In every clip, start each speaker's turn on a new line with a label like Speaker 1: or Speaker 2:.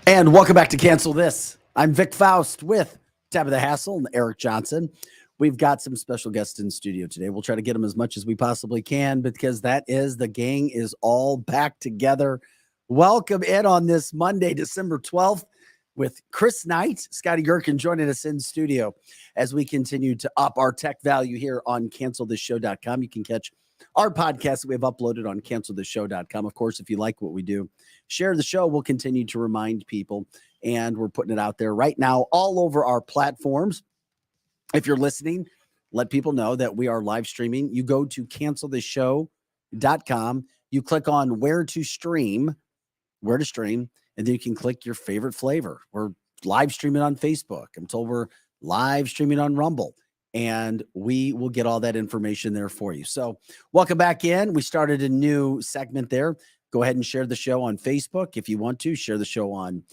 Speaker 1: And welcome back to Cancel This. I'm Vic Faust with Tabitha Hassel and Eric Johnson. We've got some special guests in studio today. We'll try to get them as much as we possibly can because that is the gang is all back together. Welcome in on this Monday, December 12th with Chris Knight, Scotty Gherkin joining us in studio as we continue to up our tech value here on cancelthisshow.com. You can catch our podcast that we have uploaded on cancelthisshow.com. Of course, if you like what we do, share the show. We'll continue to remind people, and we're putting it out there right now all over our platforms. If you're listening, let people know that we are live streaming. You go to cancelthisshow.com. You click on where to stream, and then you can click your favorite flavor. We're live streaming on Facebook. I'm told we're live streaming on Rumble, and we will get all that information there for you. So welcome back in. We started a new segment there. Go ahead and share the show on Facebook if you want to. Share the show on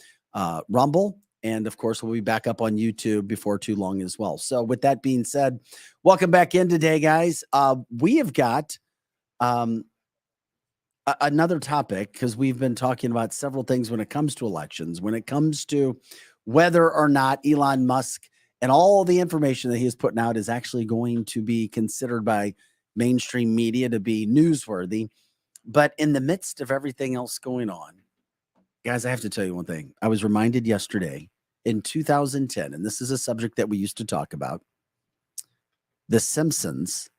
Speaker 1: Rumble. And, of course, we'll be back up on YouTube before too long as well. So with that being said, welcome back in today, guys. We have got another topic because we've been talking about several things when it comes to elections, when it comes to whether or not Elon Musk and all the information that he is putting out is actually going to be considered by mainstream media to be newsworthy. But in the midst of everything else going on, guys, I have to tell you one thing. I was reminded yesterday in 2010, and this is a subject that we used to talk about, The Simpsons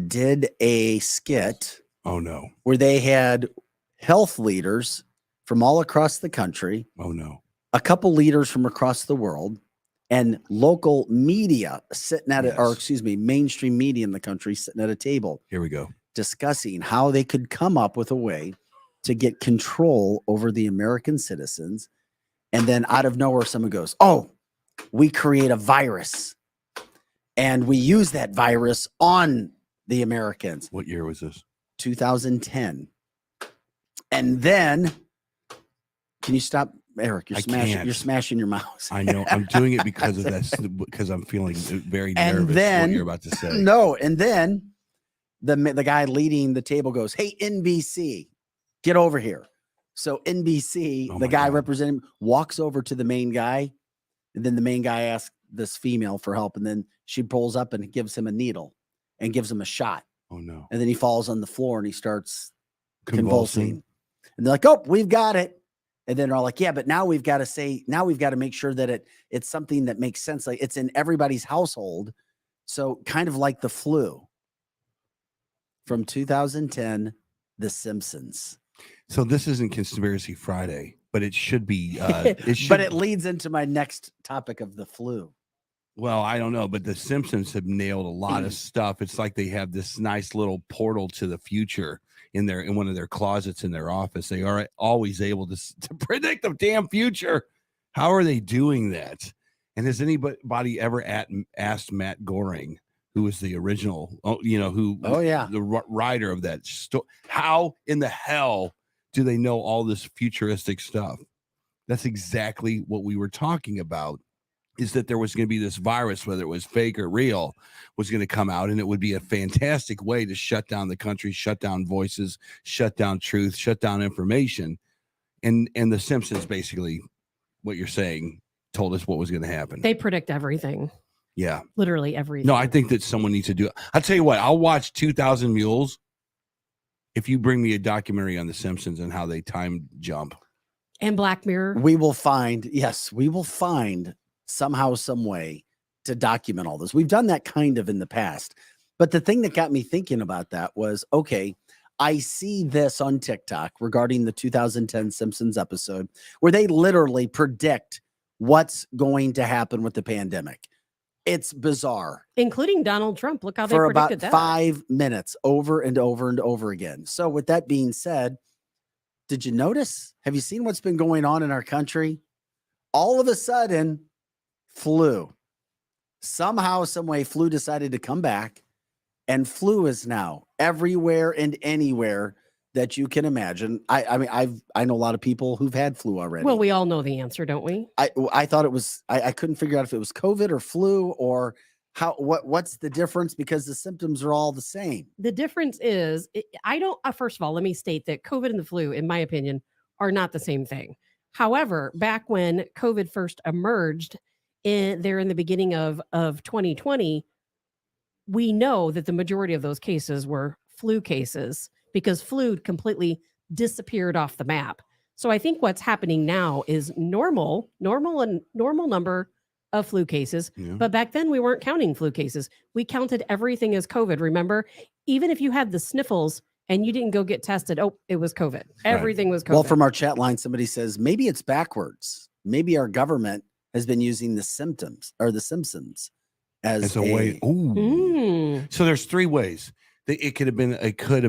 Speaker 1: did a skit where they had health leaders from all across the country, a couple leaders from across the world, and local media sitting at mainstream media in the country sitting at a table.
Speaker 2: Here we go.
Speaker 1: Discussing how they could come up with a way to get control over the American citizens. And then out of nowhere, someone goes, oh, we create a virus and we use that virus on the Americans.
Speaker 2: What year was this?
Speaker 1: 2010. And then, can you stop, Eric? You're smashing your mouse.
Speaker 2: I know. I'm doing it because of this, because I'm feeling very nervous what you're about to say.
Speaker 1: No, and then the guy leading the table goes, hey, NBC, get over here. So NBC, the guy representing, walks over to the main guy, and then the main guy asks this female for help, and then she pulls up and gives him a needle and gives him a shot.
Speaker 2: Oh, no.
Speaker 1: And then he falls on the floor and he starts convulsing. And they're like, oh, we've got it. And then they're all like, yeah, but now we've got to make sure that it's something that makes sense. Like it's in everybody's household. So kind of like the flu from 2010, The Simpsons.
Speaker 2: So this isn't Conspiracy Friday, but it should be.
Speaker 1: But it leads into my next topic of the flu.
Speaker 2: Well, I don't know, but the Simpsons have nailed a lot of stuff. It's like they have this nice little portal to the future in one of their closets in their office. They are always able to predict the damn future. How are they doing that? And has anybody ever asked Matt Goring, who was the original, the writer of that story, how in the hell do they know all this futuristic stuff? That's exactly what we were talking about, is that there was going to be this virus, whether it was fake or real, was going to come out, and it would be a fantastic way to shut down the country, shut down voices, shut down truth, shut down information. And the Simpsons, basically, what you're saying, told us what was going to happen.
Speaker 3: They predict everything.
Speaker 2: Yeah.
Speaker 3: Literally everything.
Speaker 2: No, I think that someone needs to do it. I'll tell you what, I'll watch 2,000 Mules if you bring me a documentary on the Simpsons and how they time jump.
Speaker 3: And Black Mirror.
Speaker 1: We will find somehow, some way to document all this. We've done that kind of in the past. But the thing that got me thinking about that was, okay, I see this on TikTok regarding the 2010 Simpsons episode where they literally predict what's going to happen with the pandemic. It's bizarre.
Speaker 3: Including Donald Trump. Look how they
Speaker 1: for
Speaker 3: predicted
Speaker 1: about
Speaker 3: that.
Speaker 1: 5 minutes over and over and over again. So with that being said, did you notice? Have you seen what's been going on in our country? All of a sudden, flu. Somehow, some way, flu decided to come back, and flu is now everywhere and anywhere that you can imagine. I mean, I know a lot of people who've had flu already.
Speaker 3: Well, we all know the answer, don't we?
Speaker 1: I thought it was, I couldn't figure out if it was COVID or flu or what's the difference, because the symptoms are all the same.
Speaker 3: The difference is, first of all, let me state that COVID and the flu, in my opinion, are not the same thing. However, back when COVID first emerged in the beginning of 2020, we know that the majority of those cases were flu cases because flu completely disappeared off the map. So I think what's happening now is normal number of flu cases.
Speaker 2: Yeah.
Speaker 3: But back then we weren't counting flu cases. We counted everything as COVID. Remember, even if you had the sniffles and you didn't go get tested, oh, it was COVID. Everything was COVID.
Speaker 1: Well, from our chat line, somebody says maybe it's backwards. Maybe our government has been using the symptoms or the Simpsons as
Speaker 2: a way. Ooh.
Speaker 3: Mm.
Speaker 2: So there's three ways. It could have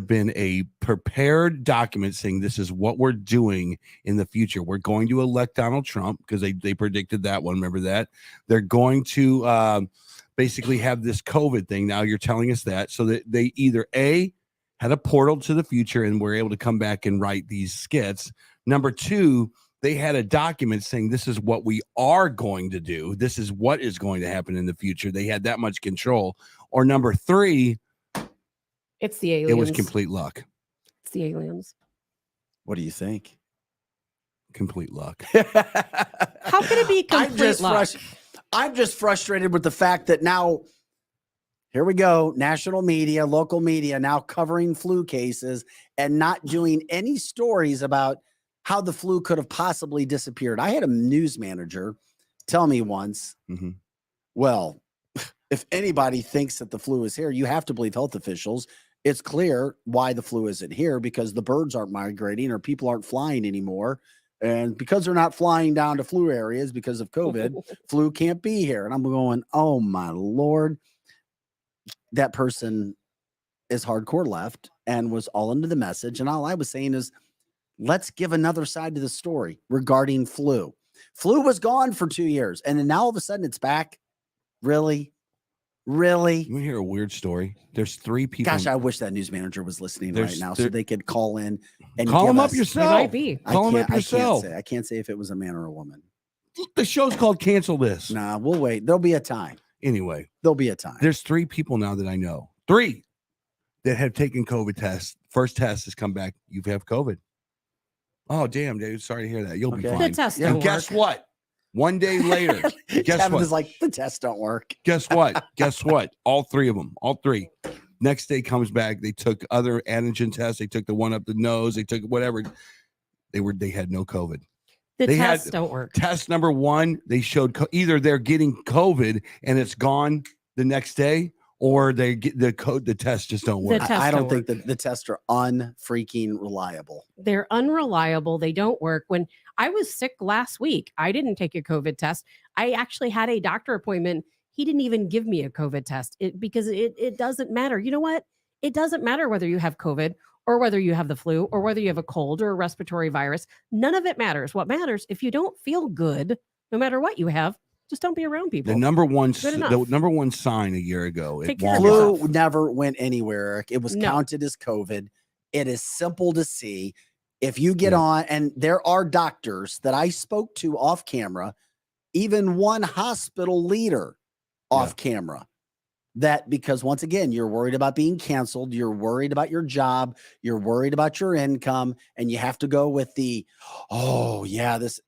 Speaker 2: been a prepared document saying this is what we're doing in the future. We're going to elect Donald Trump because they predicted that one. Remember that? They're going to basically have this COVID thing. Now you're telling us that so that they either A, had a portal to the future and were able to come back and write these skits. Number two, they had a document saying this is what we are going to do. This is what is going to happen in the future. They had that much control. Or number three,
Speaker 3: It's the aliens.
Speaker 2: it was complete luck.
Speaker 3: It's the aliens.
Speaker 1: What do you think?
Speaker 2: Complete luck.
Speaker 3: How could it be complete luck?
Speaker 1: I'm just frustrated with the fact that now, here we go, national media, local media now covering flu cases and not doing any stories about how the flu could have possibly disappeared. I had a news manager tell me once, well, if anybody thinks that the flu is here, you have to believe health officials. It's clear why the flu isn't here because the birds aren't migrating or people aren't flying anymore. And because they're not flying down to flu areas because of COVID, flu can't be here. And I'm going, oh my Lord. That person is hardcore left and was all into the message. And all I was saying is, let's give another side to the story regarding flu. Flu was gone for 2 years. And then now all of a sudden it's back. Really? Really?
Speaker 2: You hear a weird story? There's three people.
Speaker 1: Gosh, I wish that news manager was listening right now so they could call in and
Speaker 2: call
Speaker 1: give
Speaker 2: him
Speaker 1: us,
Speaker 2: up yourself.
Speaker 3: It might be.
Speaker 2: Call him up yourself.
Speaker 1: I can't say if it was a man or a woman.
Speaker 2: The show's called Cancel This.
Speaker 1: Nah, we'll wait. There'll be a time.
Speaker 2: Anyway,
Speaker 1: There'll be a time.
Speaker 2: there's three people now that I know. Three that have taken COVID tests. First test has come back. You have COVID. Oh, damn, dude. Sorry to hear that. You'll be
Speaker 1: Okay.
Speaker 2: fine.
Speaker 3: The test
Speaker 1: Yeah,
Speaker 3: don't
Speaker 2: And guess
Speaker 3: work.
Speaker 2: what? One day later, guess
Speaker 1: Kevin
Speaker 2: what?
Speaker 1: is like, the tests don't work.
Speaker 2: Guess what? Guess what? All three of them. All three. Next day comes back. They took other antigen tests. They took the one up the nose. They took whatever. They had no COVID.
Speaker 3: The
Speaker 2: They had-
Speaker 3: tests don't work.
Speaker 2: Test number one, they showed either they're getting COVID and it's gone the next day, or they get the tests just don't work.
Speaker 3: tests
Speaker 1: I don't
Speaker 3: don't
Speaker 1: think
Speaker 3: work.
Speaker 1: that the tests are unfreaking reliable.
Speaker 3: They're unreliable. They don't work. When I was sick last week, I didn't take a COVID test. I actually had a doctor appointment. He didn't even give me a COVID test because it doesn't matter. You know what? It doesn't matter whether you have COVID or whether you have the flu or whether you have a cold or a respiratory virus. None of it matters. What matters, if you don't feel good, no matter what you have, just don't be around people.
Speaker 2: The number one
Speaker 3: enough.
Speaker 2: sign a year ago at
Speaker 3: Take care of
Speaker 2: Walmart.
Speaker 1: Flu never went anywhere, Eric. It was
Speaker 3: No.
Speaker 1: counted as COVID. It is simple to see. If you get
Speaker 2: Yeah.
Speaker 1: on, and there are doctors that I spoke to off camera, even one hospital leader off camera, that because once again, you're worried about being canceled, you're worried about your job, you're worried about your income, and you have to go with the, oh yeah, this,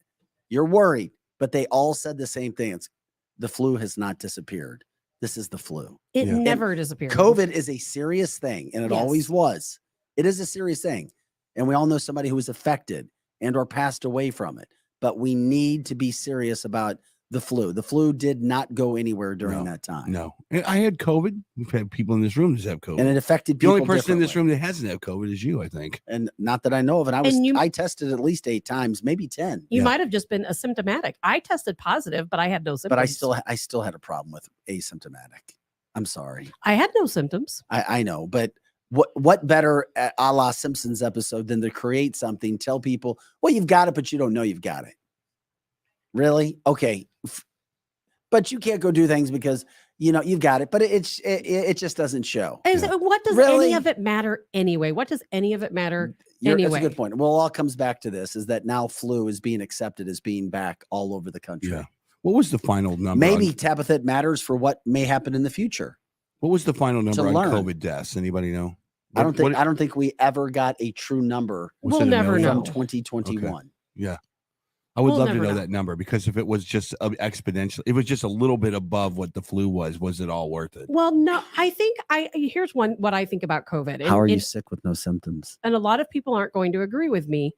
Speaker 1: you're worried. But they all said the same thing. It's the flu has not disappeared. This is the flu.
Speaker 3: It
Speaker 2: Yeah.
Speaker 3: never disappears.
Speaker 1: COVID is a serious thing, and it always
Speaker 3: Yes.
Speaker 1: was. It is a serious thing. And we all know somebody who was affected and or passed away from it. But we need to be serious about the flu. The flu did not go anywhere during that time.
Speaker 2: No, I had COVID. We've had people in this room that have COVID.
Speaker 1: And it affected
Speaker 2: the
Speaker 1: people
Speaker 2: only person in this
Speaker 1: differently.
Speaker 2: room that hasn't had COVID is you, I think.
Speaker 1: And not that I know of. And I tested at least 8 times, maybe 10.
Speaker 3: You
Speaker 2: Yeah.
Speaker 3: might have just been asymptomatic. I tested positive, but I had no symptoms.
Speaker 1: But I still had a problem with asymptomatic. I'm sorry.
Speaker 3: I had no symptoms.
Speaker 1: I know, but what better a la Simpsons episode than to create something, tell people, well, you've got it, but you don't know you've got it. Really? Okay. But you can't go do things because you know you've got it, but it just doesn't show.
Speaker 3: And so what does
Speaker 1: Really?
Speaker 3: any of it matter anyway? What does any of it matter
Speaker 1: That's
Speaker 3: anyway?
Speaker 1: a good point. Well, it all comes back to this: is that now flu is being accepted as being back all over the country.
Speaker 2: Yeah. What was the final number?
Speaker 1: Maybe Tabitha, it matters for what may happen in the future.
Speaker 2: What was the final number on
Speaker 1: learn.
Speaker 2: COVID deaths? Anybody know?
Speaker 1: I don't think we ever got a true number
Speaker 2: Was
Speaker 3: We'll
Speaker 2: it a
Speaker 3: never
Speaker 2: million?
Speaker 3: know.
Speaker 1: from 2021.
Speaker 2: Yeah. I would
Speaker 3: We'll
Speaker 2: love to
Speaker 3: never
Speaker 2: know
Speaker 3: know.
Speaker 2: that number, because if it was just exponential, it was just a little bit above what the flu was it all worth it?
Speaker 3: Well, no, I think here's what I think about COVID.
Speaker 1: How are you
Speaker 3: And
Speaker 1: sick with no symptoms?
Speaker 3: a lot of people aren't going to agree with me.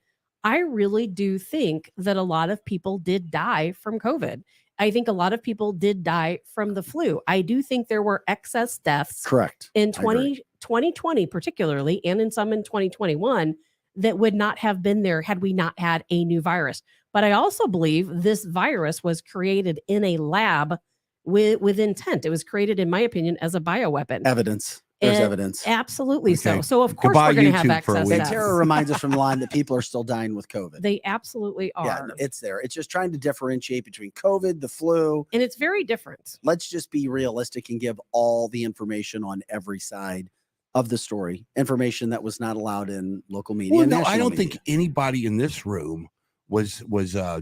Speaker 3: I really do think that a lot of people did die from COVID. I think a lot of people did die from the flu. I do think there were excess deaths
Speaker 1: Correct.
Speaker 3: in
Speaker 1: I agree.
Speaker 3: 2020 particularly, and in some in 2021, that would not have been there had we not had a new virus. But I also believe this virus was created in a lab with intent. It was created, in my opinion, as a bioweapon.
Speaker 1: Evidence. There's
Speaker 3: And
Speaker 1: evidence.
Speaker 3: Absolutely so.
Speaker 2: Okay.
Speaker 3: So of course
Speaker 2: Goodbye,
Speaker 3: we're going to have
Speaker 2: YouTube, for a
Speaker 3: excess
Speaker 2: week.
Speaker 1: And
Speaker 3: deaths.
Speaker 1: Tara reminds us from the line that people are still dying with COVID.
Speaker 3: They absolutely are.
Speaker 1: Yeah, no, it's there. It's just trying to differentiate between COVID, the flu.
Speaker 3: And it's very different.
Speaker 1: Let's just be realistic and give all the information on every side of the story. Information that was not allowed in local media.
Speaker 2: Well,
Speaker 1: and
Speaker 2: no, I
Speaker 1: national
Speaker 2: don't think
Speaker 1: media.
Speaker 2: anybody in this room was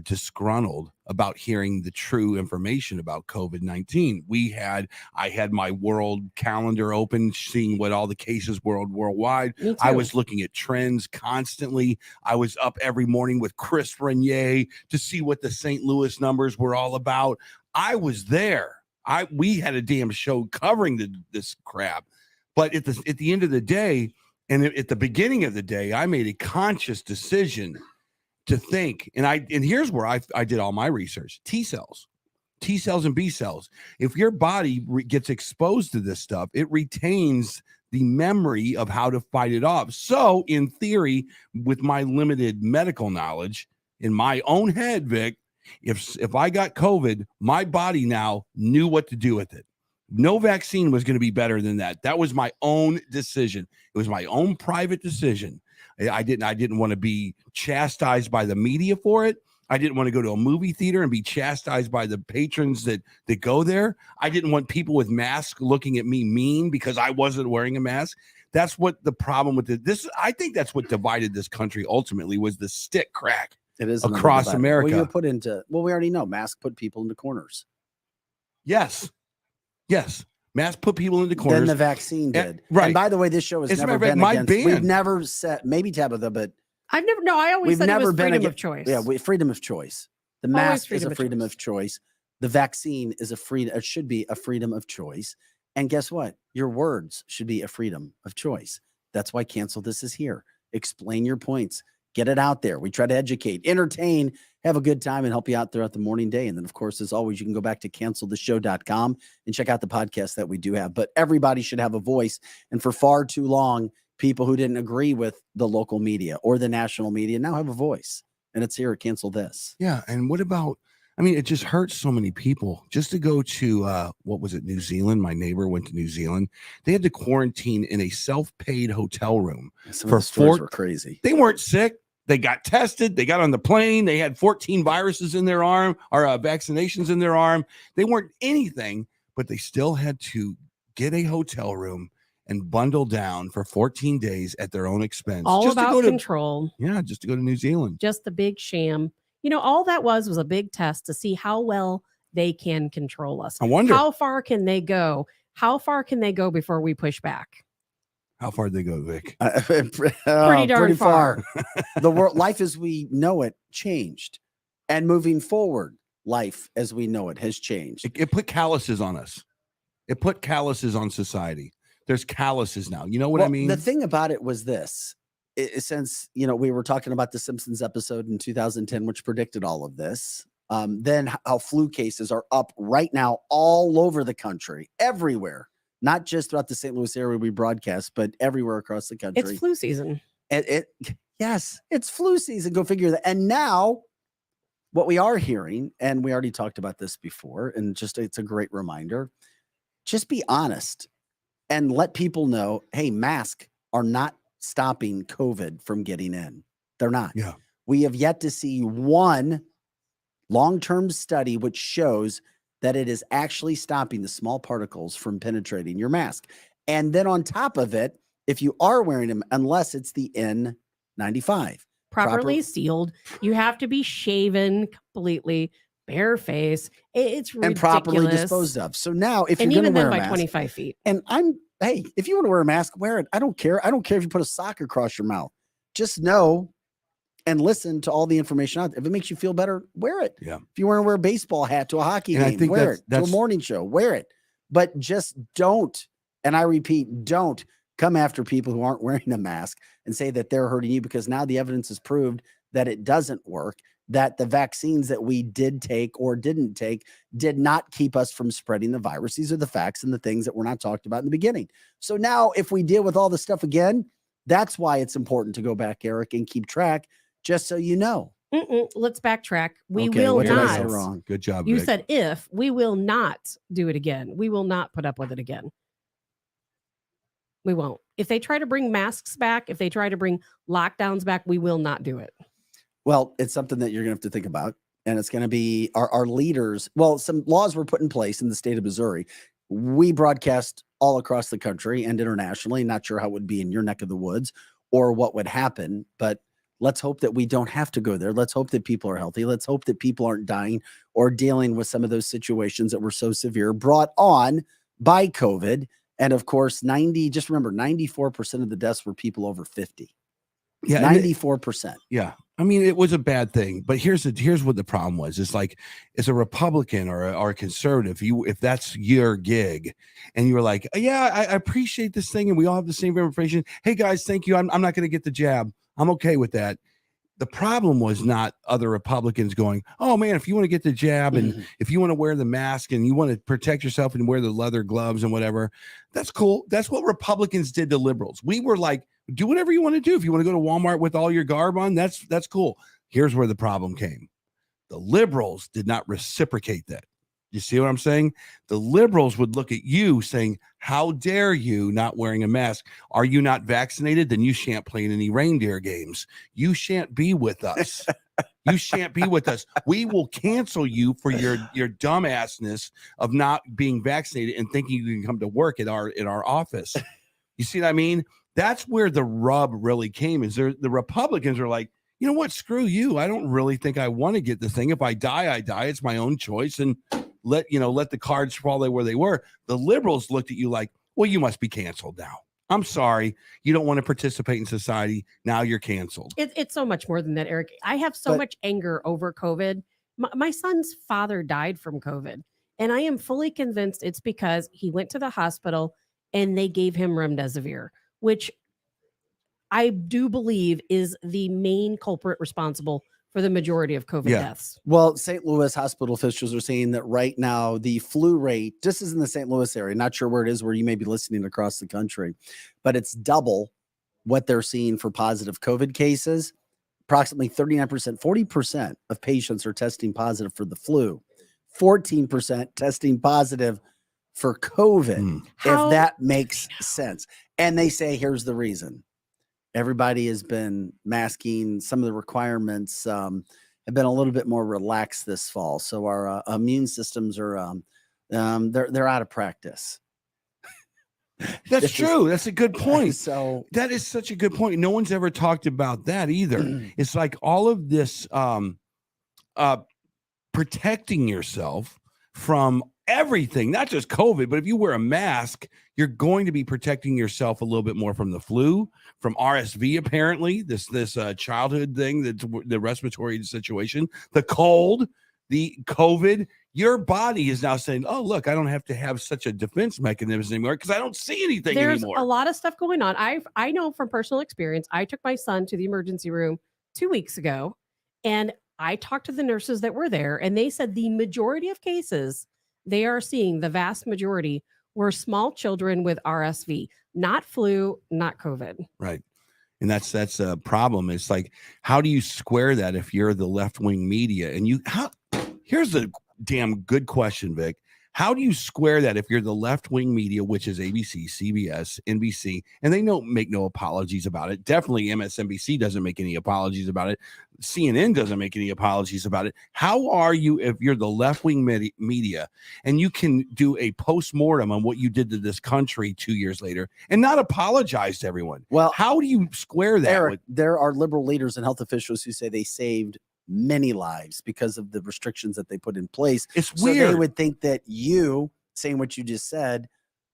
Speaker 2: disgruntled about hearing the true information about COVID-19. I had my world calendar open, seeing what all the cases worldwide.
Speaker 3: Me too.
Speaker 2: I was looking at trends constantly. I was up every morning with Chris Renier to see what the St. Louis numbers were all about. I was there. We had a damn show covering this crap. But at the end of the day, and at the beginning of the day, I made a conscious decision to think, and here's where I did all my research: T cells and B cells. If your body gets exposed to this stuff, it retains the memory of how to fight it off. So in theory, with my limited medical knowledge in my own head, Vic, if I got COVID, my body now knew what to do with it. No vaccine was going to be better than that. That was my own decision. It was my own private decision. I didn't want to be chastised by the media for it. I didn't want to go to a movie theater and be chastised by the patrons that go there. I didn't want people with masks looking at me mean because I wasn't wearing a mask. That's what the problem with this. I think that's what divided this country ultimately, was the stick crack.
Speaker 1: It is
Speaker 2: across
Speaker 1: another divide.
Speaker 2: America.
Speaker 1: Well, you're put into, well, we already know masks put people into corners.
Speaker 2: Yes. Masks put people into corners.
Speaker 1: Then the vaccine did.
Speaker 2: Right.
Speaker 1: And by the way, this show has
Speaker 2: As a
Speaker 1: never
Speaker 2: matter of
Speaker 1: been
Speaker 2: fact, my
Speaker 1: against. We've
Speaker 2: band-
Speaker 1: never said, maybe Tabitha, but
Speaker 3: I always
Speaker 1: we've
Speaker 3: said it
Speaker 1: never
Speaker 3: was
Speaker 1: been
Speaker 3: freedom
Speaker 1: against
Speaker 3: of choice.
Speaker 1: Yeah, freedom of choice. The
Speaker 3: Always
Speaker 1: mask is
Speaker 3: freedom
Speaker 1: a
Speaker 3: of
Speaker 1: freedom
Speaker 3: choice.
Speaker 1: of choice. The vaccine is it should be a freedom of choice. And guess what? Your words should be a freedom of choice. That's why Cancel This is here. Explain your points. Get it out there. We try to educate, entertain, have a good time, and help you out throughout the morning day. And then, of course, as always, you can go back to canceltheshow.com and check out the podcast that we do have. But everybody should have a voice. And for far too long, people who didn't agree with the local media or the national media now have a voice. And it's here at Cancel This.
Speaker 2: Yeah. And what about, it just hurts so many people just to go to, what was it, New Zealand? My neighbor went to New Zealand. They had to quarantine in a self-paid hotel room.
Speaker 1: Some
Speaker 2: For
Speaker 1: of the stories
Speaker 2: four-
Speaker 1: were crazy.
Speaker 2: They weren't sick. They got tested. They got on the plane. They had 14 viruses in their arm, or vaccinations in their arm. They weren't anything, but they still had to get a hotel room and bundle down for 14 days at their own expense.
Speaker 3: All
Speaker 2: just to
Speaker 3: about
Speaker 2: go
Speaker 3: control.
Speaker 2: just to go to New Zealand.
Speaker 3: Just the big sham. All that was a big test to see how well they can control us.
Speaker 2: I wonder
Speaker 3: How far can they go? How far can they go before we push back?
Speaker 2: how far did they go, Vic.
Speaker 3: Pretty darn far.
Speaker 1: The world, life as we know it, changed, and moving forward, life as we know it has changed.
Speaker 2: It put calluses on us. It put calluses on society. There's calluses now. You know what I mean?
Speaker 1: The thing about it was this: since we were talking about the Simpsons episode in 2010, which predicted all of this. Then how flu cases are up right now all over the country, everywhere. Not just throughout the St. Louis area we broadcast, but everywhere across the country.
Speaker 3: It's flu season.
Speaker 1: Yes, it's flu season. Go figure that. And now what we are hearing, and we already talked about this before, and it's a great reminder, just be honest and let people know, hey, masks are not stopping COVID from getting in. They're not.
Speaker 2: Yeah.
Speaker 1: We have yet to see one long-term study which shows that it is actually stopping the small particles from penetrating your mask. And then on top of it, if you are wearing them, unless it's the N95,
Speaker 3: Properly sealed. You have to be shaven completely, bare face. It's ridiculous.
Speaker 1: and properly disposed of. So now if
Speaker 3: And
Speaker 1: you're going
Speaker 3: even
Speaker 1: to wear
Speaker 3: then
Speaker 1: a
Speaker 3: by
Speaker 1: mask,
Speaker 3: 25 feet.
Speaker 1: and hey, if you want to wear a mask, wear it. I don't care. I don't care if you put a sock across your mouth. Just know and listen to all the information out there. If it makes you feel better, wear it.
Speaker 2: Yeah.
Speaker 1: If you want to wear a baseball hat to a hockey
Speaker 2: And I
Speaker 1: game,
Speaker 2: think
Speaker 1: wear it. To a
Speaker 2: that's
Speaker 1: morning show, wear it. But just don't, and I repeat, don't come after people who aren't wearing a mask and say that they're hurting you, because now the evidence has proved that it doesn't work, that the vaccines that we did take or didn't take did not keep us from spreading the virus. These are the facts and the things that were not talked about in the beginning. So now if we deal with all this stuff again, that's why it's important to go back, Eric, and keep track, just so you know.
Speaker 3: Let's backtrack. We
Speaker 1: Okay,
Speaker 3: will
Speaker 1: what did I
Speaker 3: not.
Speaker 1: say wrong?
Speaker 2: good job.
Speaker 3: You
Speaker 2: Vic.
Speaker 3: said if. We will not do it again. We will not put up with it again. We won't. If they try to bring masks back, if they try to bring lockdowns back, we will not do it.
Speaker 1: Well, it's something that you're going to have to think about. And it's going to be our leaders. Well, some laws were put in place in the state of Missouri. We broadcast all across the country and internationally. Not sure how it would be in your neck of the woods or what would happen, but let's hope that we don't have to go there. Let's hope that people are healthy. Let's hope that people aren't dying or dealing with some of those situations that were so severe brought on by COVID. And of course, just remember, 94% of the deaths were people over 50.
Speaker 2: Yeah. and
Speaker 1: 94%.
Speaker 2: Yeah. I mean, it was a bad thing, but here's what the problem was. It's like, as a Republican or a conservative, if that's your gig and you were like, yeah, I appreciate this thing and we all have the same information. Hey guys, thank you. I'm not going to get the jab. I'm okay with that. The problem was not other Republicans going, oh man, if you want to get the jab and if you want to wear the mask and you want to protect yourself and wear the leather gloves and whatever, that's cool. That's what Republicans did to liberals. We were like, do whatever you want to do. If you want to go to Walmart with all your garb on, that's cool. Here's where the problem came. The liberals did not reciprocate that. You see what I'm saying? The liberals would look at you saying, how dare you not wearing a mask? Are you not vaccinated? Then you shan't play in any reindeer games. You shan't be with us. You shan't be with us. We will cancel you for your dumbassness of not being vaccinated and thinking you can come to work at our office. You see what I mean? That's where the rub really came. The Republicans are like, you know what? Screw you. I don't really think I want to get the thing. If I die, I die. It's my own choice. And let the cards fall where they were. The liberals looked at you like, well, you must be canceled now. I'm sorry. You don't want to participate in society. Now you're canceled.
Speaker 3: It's so much more than that, Eric. I have so much anger over COVID. My son's father died from COVID. And I am fully convinced it's because he went to the hospital and they gave him remdesivir, which I do believe is the main culprit responsible for the majority of COVID deaths.
Speaker 1: Well, St. Louis hospital officials are saying that right now the flu rate, this is in the St. Louis area, not sure where it is, where you may be listening across the country, but it's double what they're seeing for positive COVID cases. Approximately 39%, 40% of patients are testing positive for the flu, 14% testing positive for COVID, if that makes sense. And they say, here's the reason. Everybody has been masking. Some of the requirements have been a little bit more relaxed this fall. So our immune systems are, they're out of practice.
Speaker 2: That's true. That's a good point.
Speaker 1: So
Speaker 2: that is such a good point. No one's ever talked about that either. It's like all of this protecting yourself from everything, not just COVID, but if you wear a mask, you're going to be protecting yourself a little bit more from the flu, from RSV, apparently, this childhood thing, that's the respiratory situation, the cold, the COVID. Your body is now saying, oh, look, I don't have to have such a defense mechanism anymore because I don't see anything anymore.
Speaker 3: There's a lot of stuff going on. I know from personal experience, I took my son to the emergency room 2 weeks ago, and I talked to the nurses that were there, and they said the majority of cases they are seeing, the vast majority, were small children with RSV, not flu, not COVID.
Speaker 2: Right. And that's a problem. It's like, how do you square that if you're the left-wing media? And here's a damn good question, Vic. How do you square that if you're the left-wing media, which is ABC, CBS, NBC, and they don't make no apologies about it? Definitely MSNBC doesn't make any apologies about it. CNN doesn't make any apologies about it. How are you if you're the left-wing media and you can do a post-mortem on what you did to this country 2 years later and not apologize to everyone?
Speaker 1: Well,
Speaker 2: how do you square that?
Speaker 1: Eric, there are liberal leaders and health officials who say they saved many lives because of the restrictions that they put in place.
Speaker 2: It's
Speaker 1: so
Speaker 2: weird.
Speaker 1: They would think that you saying what you just said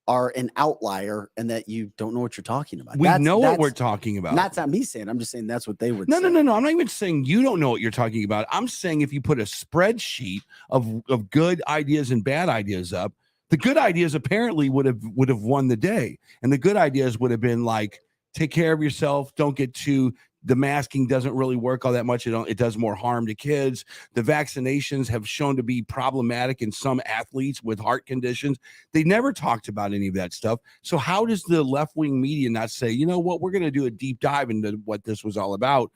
Speaker 1: are an outlier and that you don't know what you're talking about.
Speaker 2: We know what we're talking about.
Speaker 1: That's not me saying. I'm just saying that's what they would
Speaker 2: No,
Speaker 1: say.
Speaker 2: no. I'm not even saying you don't know what you're talking about. I'm saying if you put a spreadsheet of good ideas and bad ideas up, the good ideas apparently would have won the day, and the good ideas would have been like, take care of yourself, don't get too. The masking doesn't really work all that much. It does more harm to kids. The vaccinations have shown to be problematic in some athletes with heart conditions. They never talked about any of that stuff. So how does the left-wing media not say, you know what, we're going to do a deep dive into what this was all about?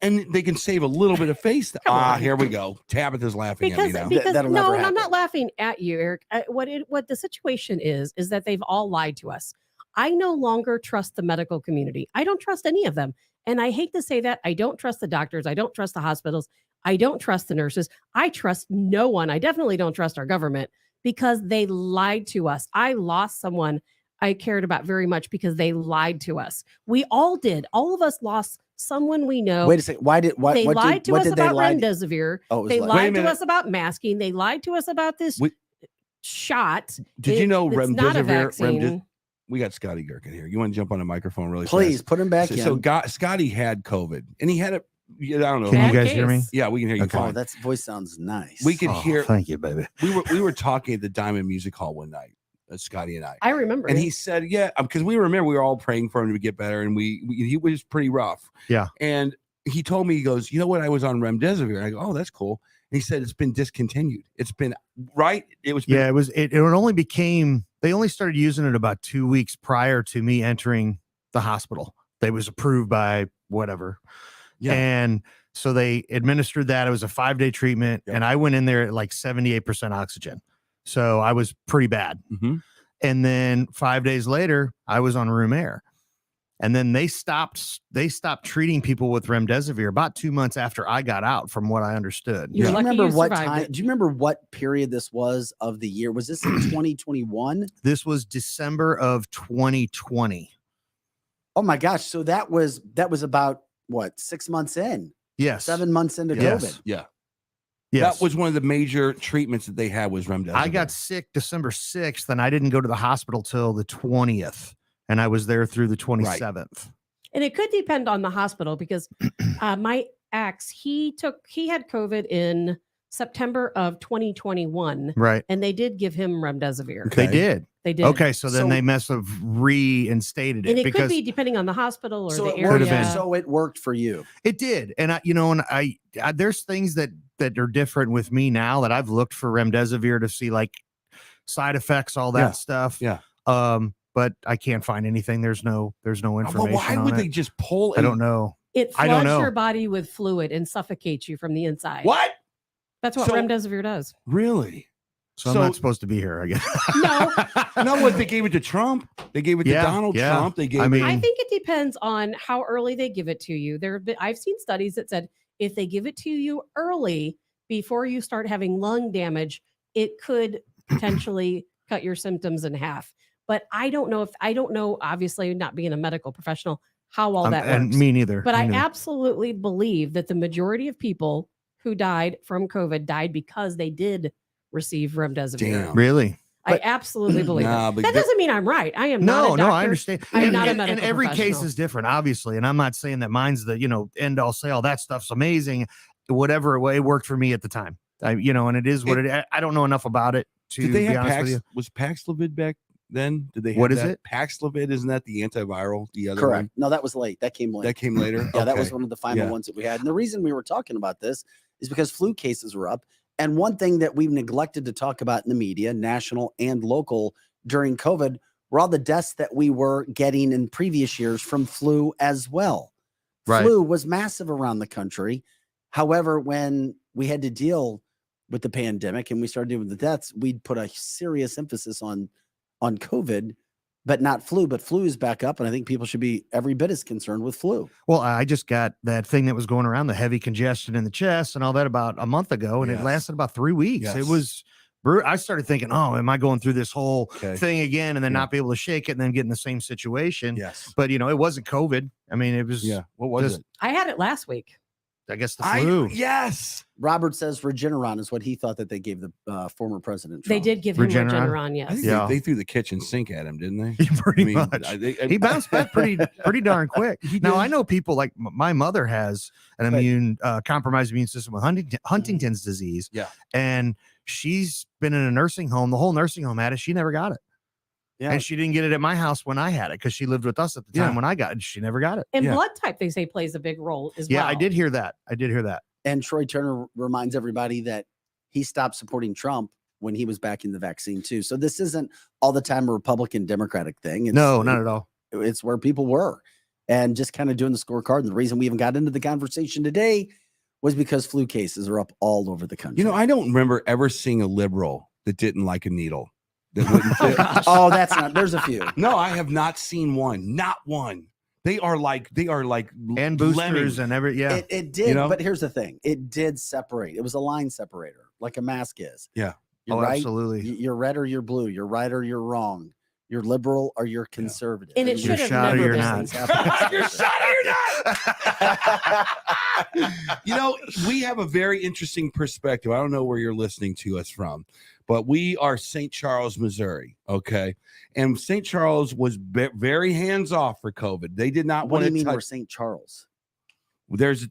Speaker 2: And they can save a little bit of face. Here we go. Tabitha's laughing at me now.
Speaker 3: Because
Speaker 1: That'll
Speaker 3: no,
Speaker 1: never
Speaker 3: and I'm
Speaker 1: happen.
Speaker 3: not laughing at you, Eric. What the situation is that they've all lied to us. I no longer trust the medical community. I don't trust any of them. And I hate to say that. I don't trust the doctors. I don't trust the hospitals. I don't trust the nurses. I trust no one. I definitely don't trust our government because they lied to us. I lost someone I cared about very much because they lied to us. We all did. All of us lost someone we know.
Speaker 1: Wait a second.
Speaker 3: They lied to us about
Speaker 1: lie?
Speaker 3: remdesivir.
Speaker 1: Oh, it was
Speaker 3: They
Speaker 1: like-
Speaker 2: Wait a
Speaker 3: lied to
Speaker 2: minute.
Speaker 3: us about masking. They lied to us about this shot.
Speaker 2: Did you know
Speaker 3: it's not a vaccine.
Speaker 2: We got Scotty Gherkin here. You want to jump on a microphone really
Speaker 1: Please
Speaker 2: fast?
Speaker 1: put him back in.
Speaker 2: So Scotty had COVID, and he had it. I don't know.
Speaker 4: Can you
Speaker 3: Bad
Speaker 4: guys hear me?
Speaker 3: case.
Speaker 2: Yeah, we can hear you
Speaker 4: Okay.
Speaker 1: Oh,
Speaker 2: fine.
Speaker 1: that voice sounds nice.
Speaker 2: We could
Speaker 4: Oh,
Speaker 2: hear.
Speaker 4: Thank you, baby.
Speaker 2: We were talking at the Diamond Music Hall one night, Scotty and I.
Speaker 3: I remember.
Speaker 2: And
Speaker 3: it.
Speaker 2: he said, yeah, because we remember we were all praying for him to get better, and he was pretty rough.
Speaker 4: Yeah.
Speaker 2: And he told me, he goes, you know what? I was on remdesivir. And I go, oh, that's cool. And he said it's been discontinued. It's been right. It was.
Speaker 4: Yeah, it only became, they only started using it about 2 weeks prior to me entering the hospital. They was approved by whatever.
Speaker 2: Yeah.
Speaker 4: And so they administered that. It was a 5-day treatment.
Speaker 2: Yep.
Speaker 4: And I went in there at like 78% oxygen. So I was pretty bad.
Speaker 2: Mhm.
Speaker 4: And then 5 days later, I was on room air. And then they stopped treating people with remdesivir about 2 months after I got out, from what I understood.
Speaker 3: You're
Speaker 1: Do you
Speaker 3: lucky
Speaker 1: remember
Speaker 3: you
Speaker 1: what
Speaker 3: survived
Speaker 1: time?
Speaker 3: it.
Speaker 1: Do you remember what period this was of the year? Was this in 2021?
Speaker 4: This was December of 2020.
Speaker 1: Oh my gosh! So that was about what, 6 months in,
Speaker 4: Yes.
Speaker 1: 7 months into
Speaker 4: Yes.
Speaker 1: COVID.
Speaker 2: Yeah.
Speaker 4: Yes.
Speaker 2: That was one of the major treatments that they had was remdesivir.
Speaker 4: I got sick December 6th, and I didn't go to the hospital till the 20th, and I was there through the 27th.
Speaker 3: And it could depend on the hospital because my ex, he had COVID in September of 2021,
Speaker 4: Right.
Speaker 3: and they did give him remdesivir.
Speaker 2: Okay.
Speaker 4: They did.
Speaker 3: They did.
Speaker 4: Okay. So then
Speaker 1: So-
Speaker 4: they must have reinstated it,
Speaker 3: And it
Speaker 4: because
Speaker 3: could be depending on the hospital or
Speaker 1: So
Speaker 3: the
Speaker 1: it
Speaker 3: area.
Speaker 1: worked.
Speaker 4: Could've been.
Speaker 1: So it worked for you.
Speaker 4: it did. And I there's things that are different with me now that I've looked for remdesivir to see, like side effects, all that
Speaker 2: Yeah.
Speaker 4: stuff.
Speaker 2: Yeah.
Speaker 4: But I can't find anything. There's no information.
Speaker 2: Well, why
Speaker 4: on
Speaker 2: would
Speaker 4: it.
Speaker 2: they just pull?
Speaker 4: I don't know.
Speaker 3: It
Speaker 4: I don't
Speaker 3: floods
Speaker 4: know.
Speaker 3: your body with fluid and suffocates you from the inside.
Speaker 2: What?
Speaker 3: That's what
Speaker 2: So-
Speaker 3: remdesivir does.
Speaker 2: Really?
Speaker 4: So I'm
Speaker 2: So-
Speaker 4: not supposed to be here, I guess.
Speaker 3: No.
Speaker 2: No, what they gave it to Trump. They gave it to
Speaker 4: Yeah,
Speaker 2: Donald
Speaker 4: yeah.
Speaker 2: Trump. They gave
Speaker 4: I
Speaker 2: it.
Speaker 4: mean-
Speaker 3: I think it depends on how early they give it to you. I've seen studies that said if they give it to you early before you start having lung damage, it could potentially cut your symptoms in half. But I don't know, obviously not being a medical professional, how all that
Speaker 4: and
Speaker 3: works.
Speaker 4: me neither.
Speaker 3: But
Speaker 4: me
Speaker 3: I
Speaker 4: neither.
Speaker 3: absolutely believe that the majority of people who died from COVID died because they did receive remdesivir.
Speaker 2: Damn.
Speaker 4: Really.
Speaker 3: I
Speaker 1: But-
Speaker 3: absolutely believe
Speaker 2: Nah,
Speaker 3: that.
Speaker 2: but
Speaker 3: That
Speaker 2: the-
Speaker 3: doesn't mean I'm right. I am not a
Speaker 4: No,
Speaker 3: doctor.
Speaker 4: I understand.
Speaker 3: I'm
Speaker 4: and,
Speaker 3: not a
Speaker 4: and- and
Speaker 3: medical
Speaker 4: every case
Speaker 3: professional.
Speaker 4: is different, obviously. And I'm not saying that mine's the, end all say all that stuff's amazing. Whatever way it worked for me at the time. And it is what it. I don't know enough about it to
Speaker 2: Did they
Speaker 4: be
Speaker 2: have
Speaker 4: honest with you.
Speaker 2: Was Paxlovid back then? Did they? Have
Speaker 4: What is
Speaker 2: that?
Speaker 4: it?
Speaker 2: Paxlovid, isn't that the antiviral? The other
Speaker 1: Correct.
Speaker 2: one
Speaker 1: No, that was late. That came late.
Speaker 2: that came later.
Speaker 1: Yeah, that was
Speaker 2: Okay.
Speaker 1: one of the final
Speaker 2: Yeah.
Speaker 1: ones that we had. And the reason we were talking about this is because flu cases were up. And one thing that we've neglected to talk about in the media, national and local, during COVID, were all the deaths that we were getting in previous years from flu as well.
Speaker 4: Right.
Speaker 1: Flu was massive around the country. However, when we had to deal with the pandemic and we started dealing with the deaths, we'd put a serious emphasis on COVID, but not flu. But flu is back up, and I think people should be every bit as concerned with flu.
Speaker 4: Well, I just got that thing that was going around, the heavy congestion in the chest and all that, about a month ago, and
Speaker 2: Yes.
Speaker 4: it lasted about 3 weeks.
Speaker 2: Yes.
Speaker 4: It was. I started thinking, oh, am I going through this whole
Speaker 2: Okay.
Speaker 4: thing again, and then
Speaker 2: Yeah.
Speaker 4: not be able to shake it, and then get in the same situation?
Speaker 2: Yes.
Speaker 4: But it wasn't COVID. I mean, it was.
Speaker 2: Yeah. What was
Speaker 4: just-
Speaker 2: it?
Speaker 3: I had it last week.
Speaker 4: I guess the flu.
Speaker 2: Yes.
Speaker 1: Robert says Regeneron is what he thought that they gave the former president.
Speaker 3: They
Speaker 1: Trump.
Speaker 3: did give him
Speaker 4: Regeneron?
Speaker 3: Regeneron,
Speaker 2: I
Speaker 3: yes.
Speaker 2: think
Speaker 4: Yeah.
Speaker 2: they threw the kitchen sink at him, didn't they?
Speaker 4: Pretty much. He bounced back pretty darn quick. Now
Speaker 2: did.
Speaker 4: I know people like my mother has an compromised immune system with Huntington's disease.
Speaker 2: Yeah.
Speaker 4: And she's been in a nursing home. The whole nursing home had it. She never got it.
Speaker 1: Yeah.
Speaker 4: And she didn't get it at my house when I had it because she lived with us at the time
Speaker 2: Yeah.
Speaker 4: when I got it. She never got it.
Speaker 3: And
Speaker 2: Yeah.
Speaker 3: blood type, they say, plays a big role as well.
Speaker 4: Yeah, I did hear that.
Speaker 1: And Troy Turner reminds everybody that he stopped supporting Trump when he was backing the vaccine too. So this isn't all the time a Republican Democratic thing.
Speaker 4: No, not at all.
Speaker 1: It's where people were, and just kind of doing the scorecard. And the reason we even got into the conversation today was because flu cases are up all over the country.
Speaker 2: You know, I don't remember ever seeing a liberal that didn't like a needle. That wouldn't fit.
Speaker 1: oh, that's not. There's a few.
Speaker 2: No, I have not seen one. Not one. They are like
Speaker 4: And boosters
Speaker 2: lemmings.
Speaker 4: and yeah.
Speaker 1: It did,
Speaker 2: You know?
Speaker 1: but here's the thing: it did separate. It was a line separator, like a mask is.
Speaker 2: Yeah.
Speaker 1: You're
Speaker 4: Oh,
Speaker 1: right.
Speaker 4: absolutely.
Speaker 1: You're red or you're blue. You're right or you're wrong. You're liberal or you're conservative.
Speaker 3: And it
Speaker 4: You're
Speaker 3: should have
Speaker 4: shot or
Speaker 3: never
Speaker 4: you're
Speaker 3: been.
Speaker 4: not.
Speaker 1: Things happen.
Speaker 2: You're shot or you're not. You know, we have a very interesting perspective. I don't know where you're listening to us from, but we are St. Charles, Missouri. Okay. And St. Charles was very hands off for COVID. They did not
Speaker 1: What
Speaker 2: want
Speaker 1: do
Speaker 2: to
Speaker 1: you mean
Speaker 2: touch.
Speaker 1: we're St. Charles?
Speaker 2: There's a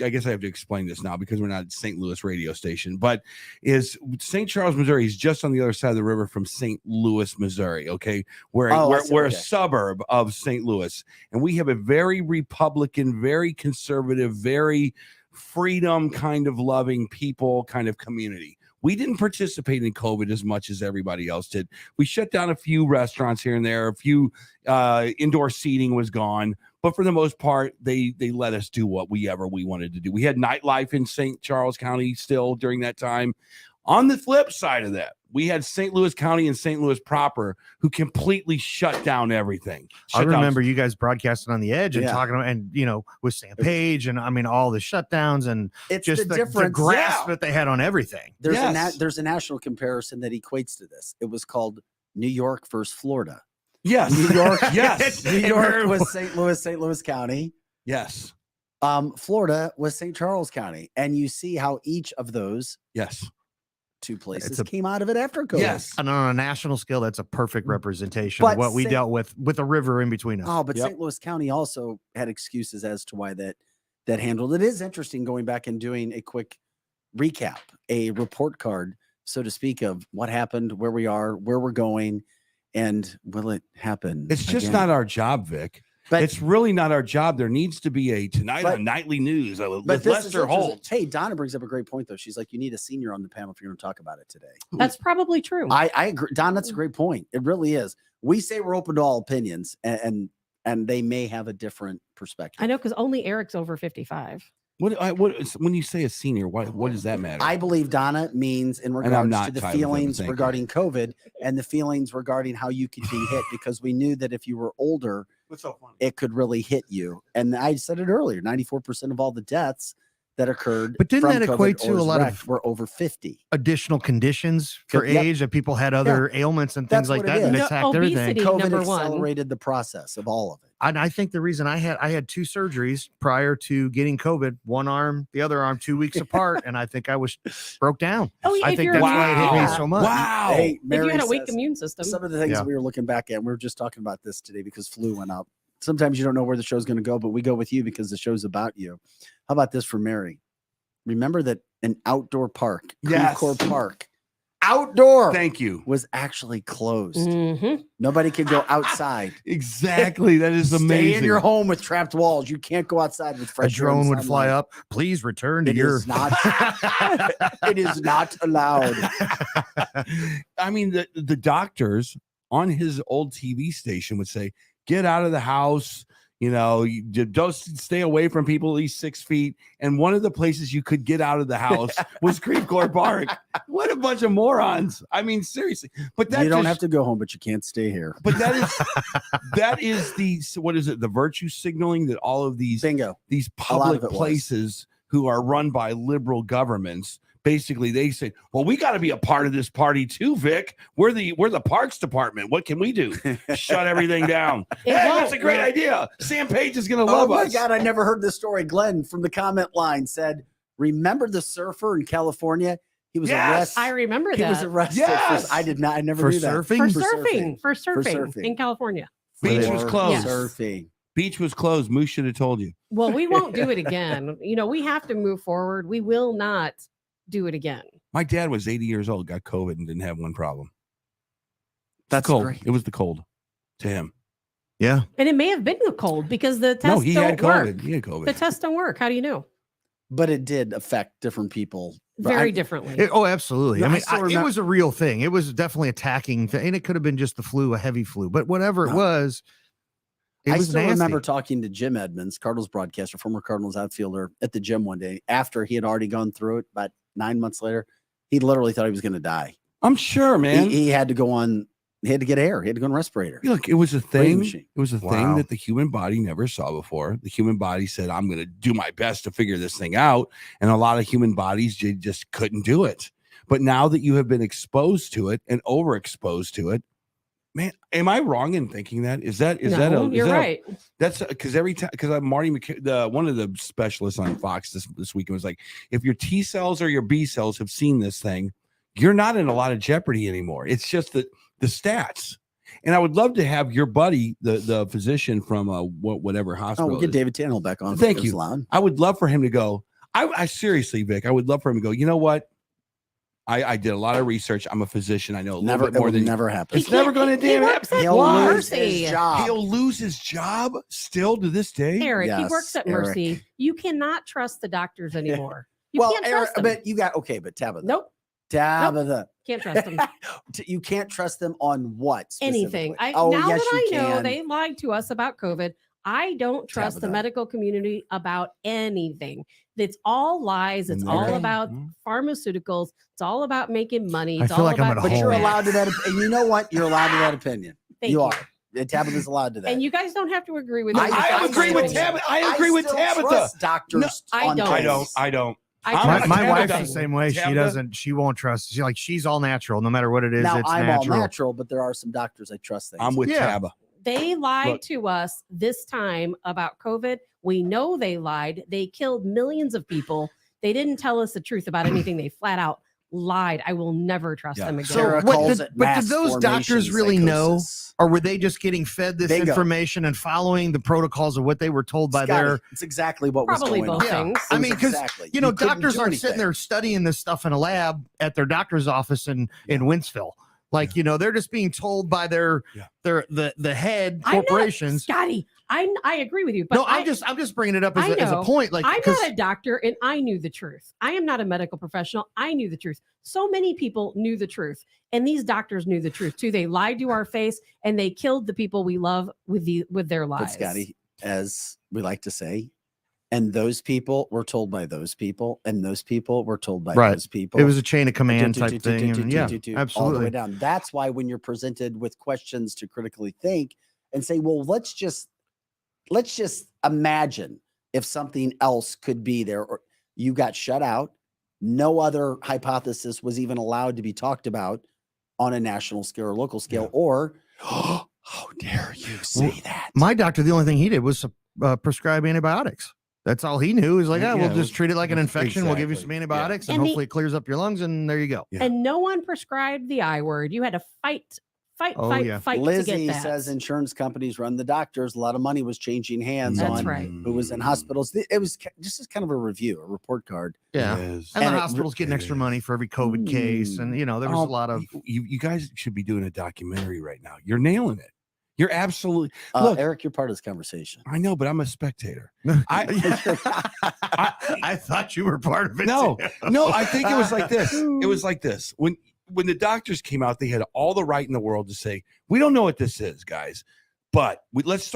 Speaker 2: I guess I have to explain this now because we're not at St. Louis radio station, but is St. Charles, Missouri is just on the other side of the river from St. Louis, Missouri. Okay. We're a
Speaker 1: okay.
Speaker 2: suburb of St. Louis, and we have a very Republican, very conservative, very freedom kind of loving people kind of community. We didn't participate in COVID as much as everybody else did. We shut down a few restaurants here and there. A few indoor seating was gone. But for the most part, they let us do what we wanted to do. We had nightlife in St. Charles County still during that time. On the flip side of that, we had St. Louis County and St. Louis proper who completely shut down everything.
Speaker 4: I remember you guys broadcasting on the edge and
Speaker 1: Yeah.
Speaker 4: talking about, and with Sam Page and I mean all the shutdowns and
Speaker 1: It's
Speaker 4: just
Speaker 1: the
Speaker 4: the
Speaker 1: difference.
Speaker 4: grasp
Speaker 2: Yeah.
Speaker 4: that they had on everything.
Speaker 1: There's
Speaker 2: Yes.
Speaker 1: there's a national comparison that equates to this. It was called New York versus Florida.
Speaker 2: Yes.
Speaker 1: New York,
Speaker 2: Yes.
Speaker 1: New York was St. Louis County.
Speaker 2: Yes.
Speaker 1: Florida was St. Charles County, and you see how each of those
Speaker 2: Yes.
Speaker 1: two places
Speaker 4: a-
Speaker 1: came out of it after COVID.
Speaker 2: Yes.
Speaker 4: And on a national scale, that's a perfect representation
Speaker 1: But
Speaker 4: of what we
Speaker 1: St.
Speaker 4: dealt with a river in between us.
Speaker 1: Oh, but
Speaker 2: Yep.
Speaker 1: St. Louis County also had excuses as to why that handled it. Is interesting going back and doing a quick recap, a report card, so to speak, of what happened, where we are, where we're going, and will it happen?
Speaker 2: It's just
Speaker 1: again?
Speaker 2: not our job, Vic.
Speaker 1: But
Speaker 2: It's really not our job. There needs to be a Tonight
Speaker 1: But-
Speaker 2: on Nightly News with
Speaker 1: this is
Speaker 2: Lester
Speaker 1: interesting.
Speaker 2: Holt.
Speaker 1: Hey, Donna brings up a great point though. She's like, you need a senior on the panel if you're going to talk about it today.
Speaker 3: That's probably true.
Speaker 1: I agree, Don. That's a great point. It really is. We say we're open to all opinions, and they may have a different perspective.
Speaker 3: I know because only Eric's over 55.
Speaker 2: When you say a senior, what does that matter?
Speaker 1: I believe Donna means in
Speaker 2: I'm
Speaker 1: regards
Speaker 2: not
Speaker 1: to the
Speaker 2: tied with him,
Speaker 1: feelings
Speaker 2: thank you.
Speaker 1: regarding COVID and the feelings regarding how you could be hit, because we knew that if you were older,
Speaker 2: What's so funny?
Speaker 1: it could really hit you. And I said it earlier, 94% of all the deaths that occurred,
Speaker 4: But didn't
Speaker 1: from
Speaker 4: that
Speaker 1: COVID
Speaker 4: equate to
Speaker 1: or
Speaker 4: a
Speaker 1: was
Speaker 4: lot of-
Speaker 1: wrecked were over 50.
Speaker 4: Additional conditions for
Speaker 1: Yep.
Speaker 4: age that people had other ailments and things
Speaker 1: That's
Speaker 4: like
Speaker 1: what it
Speaker 4: that and
Speaker 1: is.
Speaker 3: No,
Speaker 4: attacked everything.
Speaker 3: obesity.
Speaker 1: COVID
Speaker 3: Number one.
Speaker 1: accelerated the process of all of it.
Speaker 4: And I think the reason I had 2 surgeries prior to getting COVID, one arm, the other arm 2 weeks apart, and I think I was broke down.
Speaker 3: Oh, yeah.
Speaker 4: I
Speaker 3: if
Speaker 4: think
Speaker 3: you're
Speaker 4: that's
Speaker 3: immune-
Speaker 4: why it hit me
Speaker 3: yeah.
Speaker 4: so much.
Speaker 2: Wow.
Speaker 1: Hey,
Speaker 3: If you
Speaker 1: Mary
Speaker 3: had a weak
Speaker 1: says-
Speaker 3: immune system.
Speaker 1: some of the things
Speaker 4: Yeah.
Speaker 1: that we were looking back at, we were just talking about this today because flu went up. Sometimes you don't know where the show's going to go, but we go with you because the show's about you. How about this for Mary? Remember that an outdoor park,
Speaker 2: Yes.
Speaker 1: Creve Coeur Park, outdoor,
Speaker 2: Thank you.
Speaker 1: was actually closed.
Speaker 3: Mhm.
Speaker 1: Nobody could go outside.
Speaker 2: Exactly. That is amazing.
Speaker 1: Stay in your home with trapped walls. You can't go outside with
Speaker 4: A
Speaker 1: fresh air and
Speaker 4: drone would fly
Speaker 1: sunlight.
Speaker 4: up. Please return to
Speaker 1: It
Speaker 4: your.
Speaker 1: is not. It is not allowed.
Speaker 2: I mean, the doctors on his old TV station would say, "Get out of the house. You don't stay away from people at least 6 feet." And one of the places you could get out of the house was Creve Coeur Park. What a bunch of morons! I mean, seriously. But that
Speaker 1: You don't
Speaker 2: just-
Speaker 1: have to go home, but you can't stay here.
Speaker 2: But that is the what is it? The virtue signaling that all of these
Speaker 1: Bingo.
Speaker 2: these
Speaker 1: A lot of
Speaker 2: public
Speaker 1: it was.
Speaker 2: places who are run by liberal governments basically they said, well, we got to be a part of this party too, Vic. We're the parks department. What can we do? Shut everything down. Hey, that's a great idea. Sam Page is going to love
Speaker 1: Oh my
Speaker 2: us.
Speaker 1: God, I never heard this story. Glenn from the comment line said, remember the surfer in California? He was
Speaker 2: Yes!
Speaker 1: arrested.
Speaker 3: I remember
Speaker 1: He was
Speaker 3: that.
Speaker 1: arrested.
Speaker 2: Yes!
Speaker 1: I did not. I never
Speaker 4: For
Speaker 1: knew that.
Speaker 4: surfing?
Speaker 3: For surfing
Speaker 1: surfing.
Speaker 3: in California.
Speaker 2: Beach
Speaker 1: For
Speaker 2: was closed.
Speaker 1: Surfing.
Speaker 2: Beach was closed. Moose should have told you.
Speaker 3: Well, we won't do it again. You know, we have to move forward. We will not do it again.
Speaker 2: My dad was 80 years old, got COVID, and didn't have one problem.
Speaker 1: That's
Speaker 2: cold.
Speaker 1: great.
Speaker 2: It was the cold to him.
Speaker 4: Yeah.
Speaker 3: And it may have been the cold because the tests
Speaker 2: No, he had
Speaker 3: don't work.
Speaker 2: COVID. He had COVID.
Speaker 3: The tests don't work. How do you know?
Speaker 1: But it did affect different people.
Speaker 3: Very
Speaker 1: I-
Speaker 3: differently.
Speaker 4: Oh, absolutely.
Speaker 1: No,
Speaker 4: I
Speaker 1: I
Speaker 4: mean,
Speaker 1: still
Speaker 4: it
Speaker 1: remember-
Speaker 4: was a real thing. It was definitely attacking, and it could have been just the flu, a heavy flu, but whatever it
Speaker 1: No.
Speaker 4: was, it
Speaker 1: I
Speaker 4: was
Speaker 1: still
Speaker 4: nasty.
Speaker 1: remember talking to Jim Edmonds, Cardinals broadcaster, former Cardinals outfielder, at the gym one day after he had already gone through it. About 9 months later, he literally thought he was going to die.
Speaker 2: I'm sure, man.
Speaker 1: He had to go on. He had to get air. He had to go on respirator.
Speaker 2: Look, it was a
Speaker 1: Breathing
Speaker 2: thing.
Speaker 1: machine.
Speaker 2: It was a thing
Speaker 4: Wow.
Speaker 2: that the human body never saw before. The human body said, I'm going to do my best to figure this thing out. And a lot of human bodies just couldn't do it. But now that you have been exposed to it and overexposed to it, man, am I wrong in thinking that? Is that
Speaker 3: you're right.
Speaker 2: That's because every time, because Marty one of the specialists on Fox this weekend was like, if your T cells or your B cells have seen this thing, you're not in a lot of jeopardy anymore. It's just that the stats. And I would love to have your buddy, the physician from whatever
Speaker 1: Oh,
Speaker 2: hospital.
Speaker 1: we'll
Speaker 2: it
Speaker 1: get
Speaker 2: is.
Speaker 1: David Tannehill back on.
Speaker 2: Thank
Speaker 1: if it's
Speaker 2: you.
Speaker 1: allowed.
Speaker 2: I would love for him to go. I seriously, Vic, I would love for him to go. You know what? I did a lot of research. I'm a physician. I know a little
Speaker 1: Never,
Speaker 2: bit
Speaker 1: it
Speaker 2: more
Speaker 1: will
Speaker 2: than
Speaker 1: never happen.
Speaker 2: It's never going to
Speaker 3: He
Speaker 2: damn
Speaker 3: works
Speaker 2: happen.
Speaker 3: at
Speaker 1: He'll
Speaker 2: Why?
Speaker 1: lose
Speaker 3: Mercy.
Speaker 1: his job.
Speaker 2: He'll lose his job still to this day.
Speaker 3: Eric, he
Speaker 1: Yes,
Speaker 3: works at
Speaker 1: Eric.
Speaker 3: Mercy. You cannot trust the doctors anymore. You
Speaker 1: Well,
Speaker 3: can't
Speaker 1: Eric,
Speaker 3: trust them.
Speaker 1: but you got but Tabitha.
Speaker 3: Nope,
Speaker 1: Tabitha.
Speaker 3: can't trust them.
Speaker 1: You can't trust them on what?
Speaker 3: Anything.
Speaker 1: specifically?
Speaker 3: Now
Speaker 1: yes,
Speaker 3: that I
Speaker 1: you
Speaker 3: know
Speaker 1: can.
Speaker 3: they lied to us about COVID, I don't trust the
Speaker 1: Tabitha.
Speaker 3: medical community about anything. It's all lies. It's
Speaker 2: And
Speaker 3: all
Speaker 2: there-
Speaker 3: about pharmaceuticals. It's all about making money.
Speaker 4: I
Speaker 3: It's
Speaker 4: feel
Speaker 3: all
Speaker 4: like I'm
Speaker 3: about
Speaker 4: at
Speaker 1: But you're
Speaker 4: home.
Speaker 1: allowed to that. And you know what? You're allowed to that opinion.
Speaker 3: Thank
Speaker 1: you are. Tabitha's allowed to that.
Speaker 3: And you guys don't have to agree with me.
Speaker 2: I agree with Tabitha. I agree with
Speaker 1: still
Speaker 2: Tabitha.
Speaker 1: trust doctors.
Speaker 3: No, I
Speaker 1: on
Speaker 3: don't.
Speaker 1: things.
Speaker 2: I don't.
Speaker 3: I
Speaker 2: I'm
Speaker 4: My,
Speaker 3: trust
Speaker 2: not
Speaker 4: my wife's
Speaker 3: everything.
Speaker 4: the same way. She
Speaker 2: Tabitha?
Speaker 4: doesn't. She won't trust. She's all natural, no matter what it is.
Speaker 1: Now
Speaker 4: It's
Speaker 1: I'm
Speaker 4: natural.
Speaker 1: all natural, but there are some doctors I trust. Things.
Speaker 2: I'm with
Speaker 4: Yeah.
Speaker 2: Tabba.
Speaker 3: They lied
Speaker 2: Look.
Speaker 3: to us this time about COVID. We know they lied. They killed millions of people. They didn't tell us the truth about anything. They flat out lied. I will never trust
Speaker 2: Yeah.
Speaker 3: them again.
Speaker 4: So
Speaker 1: Sarah
Speaker 4: what
Speaker 1: calls
Speaker 4: did-
Speaker 1: it
Speaker 4: but did
Speaker 1: mass
Speaker 4: those doctors
Speaker 1: formation
Speaker 4: really know?
Speaker 1: psychosis.
Speaker 4: Or were they just getting fed this
Speaker 1: Bingo.
Speaker 4: information and following the protocols of what they were told by
Speaker 1: Scotty,
Speaker 4: their?
Speaker 1: it's exactly what
Speaker 3: Probably
Speaker 1: was going
Speaker 3: both
Speaker 1: on.
Speaker 3: things.
Speaker 4: I
Speaker 1: It was
Speaker 4: mean, 'cause,
Speaker 1: exactly.
Speaker 4: You know,
Speaker 1: couldn't
Speaker 4: doctors
Speaker 1: do
Speaker 4: aren't sitting
Speaker 1: anything.
Speaker 4: there studying this stuff in a lab at their doctor's office in Winsville. Like, you know, they're just being told by their
Speaker 2: Yeah.
Speaker 4: the head
Speaker 3: I'm not-
Speaker 4: corporations.
Speaker 3: Scotty, I agree with you. But
Speaker 4: No, I'm just bringing it up as,
Speaker 3: I
Speaker 4: as a
Speaker 3: know.
Speaker 4: point. Like,
Speaker 3: I'm
Speaker 4: 'cause-
Speaker 3: not a doctor and I knew the truth. I am not a medical professional. I knew the truth. So many people knew the truth. And these doctors knew the truth too. They lied to our face and they killed the people we love with their lies.
Speaker 1: But Scotty, as we like to say, and those people were told by those people, and those people were told by
Speaker 4: Right.
Speaker 1: those people.
Speaker 4: it was a chain of command
Speaker 1: Do,
Speaker 4: type
Speaker 1: do, do,
Speaker 4: thing.
Speaker 1: do,
Speaker 4: and
Speaker 1: do,
Speaker 4: yeah,
Speaker 1: do, do, all the way
Speaker 4: absolutely.
Speaker 1: down. That's why when you're presented with questions to critically think and say, well, let's just imagine if something else could be there, or you got shut out. No other hypothesis was even allowed to be talked about on a national scale or local scale,
Speaker 2: Yeah.
Speaker 1: or how dare you say that?
Speaker 4: My doctor, the only thing he did was prescribe antibiotics. That's all he knew. He's like,
Speaker 2: Yeah,
Speaker 4: we'll
Speaker 2: it
Speaker 4: just
Speaker 2: was-
Speaker 4: treat it like an infection. We'll give you some
Speaker 2: exactly. Yeah.
Speaker 4: antibiotics, and
Speaker 3: And
Speaker 4: hopefully it clears up your lungs, and there you go.
Speaker 2: Yeah.
Speaker 3: And no one prescribed the I word. You had to fight
Speaker 4: Oh, yeah.
Speaker 3: to
Speaker 1: Lizzie
Speaker 3: get that.
Speaker 1: says insurance companies run the doctors. A lot of money was changing hands
Speaker 3: That's
Speaker 1: on
Speaker 3: right.
Speaker 1: who was in hospitals. It was just as kind of a review, a report card.
Speaker 4: Yeah.
Speaker 2: Yes.
Speaker 4: And,
Speaker 1: And
Speaker 4: the
Speaker 1: it-
Speaker 4: hospital's getting
Speaker 2: it
Speaker 4: extra
Speaker 2: is.
Speaker 4: money for every COVID case. And, you know, there was a lot of.
Speaker 2: You guys should be doing a documentary right now. You're nailing it. You're absolutely. Look,
Speaker 1: Eric, you're part of this conversation.
Speaker 2: I know, but I'm a spectator. I
Speaker 4: I thought you were part of it.
Speaker 2: no,
Speaker 4: too.
Speaker 2: no. I think it was like this. It was like this. When the doctors came out, they had all the right in the world to say, "We don't know what this is, guys." But let's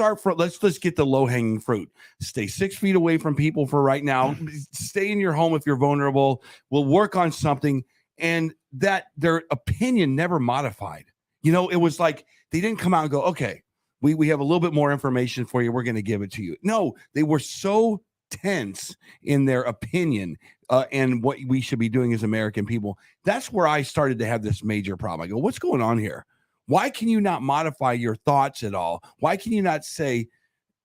Speaker 2: get the low hanging fruit. Stay 6 feet away from people for right now. Stay in your home if you're vulnerable. We'll work on something. And that their opinion never modified. You know, it was like they didn't come out and go, okay, we have a little bit more information for you. We're going to give it to you. No, they were so tense in their opinion and what we should be doing as American people. That's where I started to have this major problem. I go, what's going on here? Why can you not modify your thoughts at all? Why can you not say,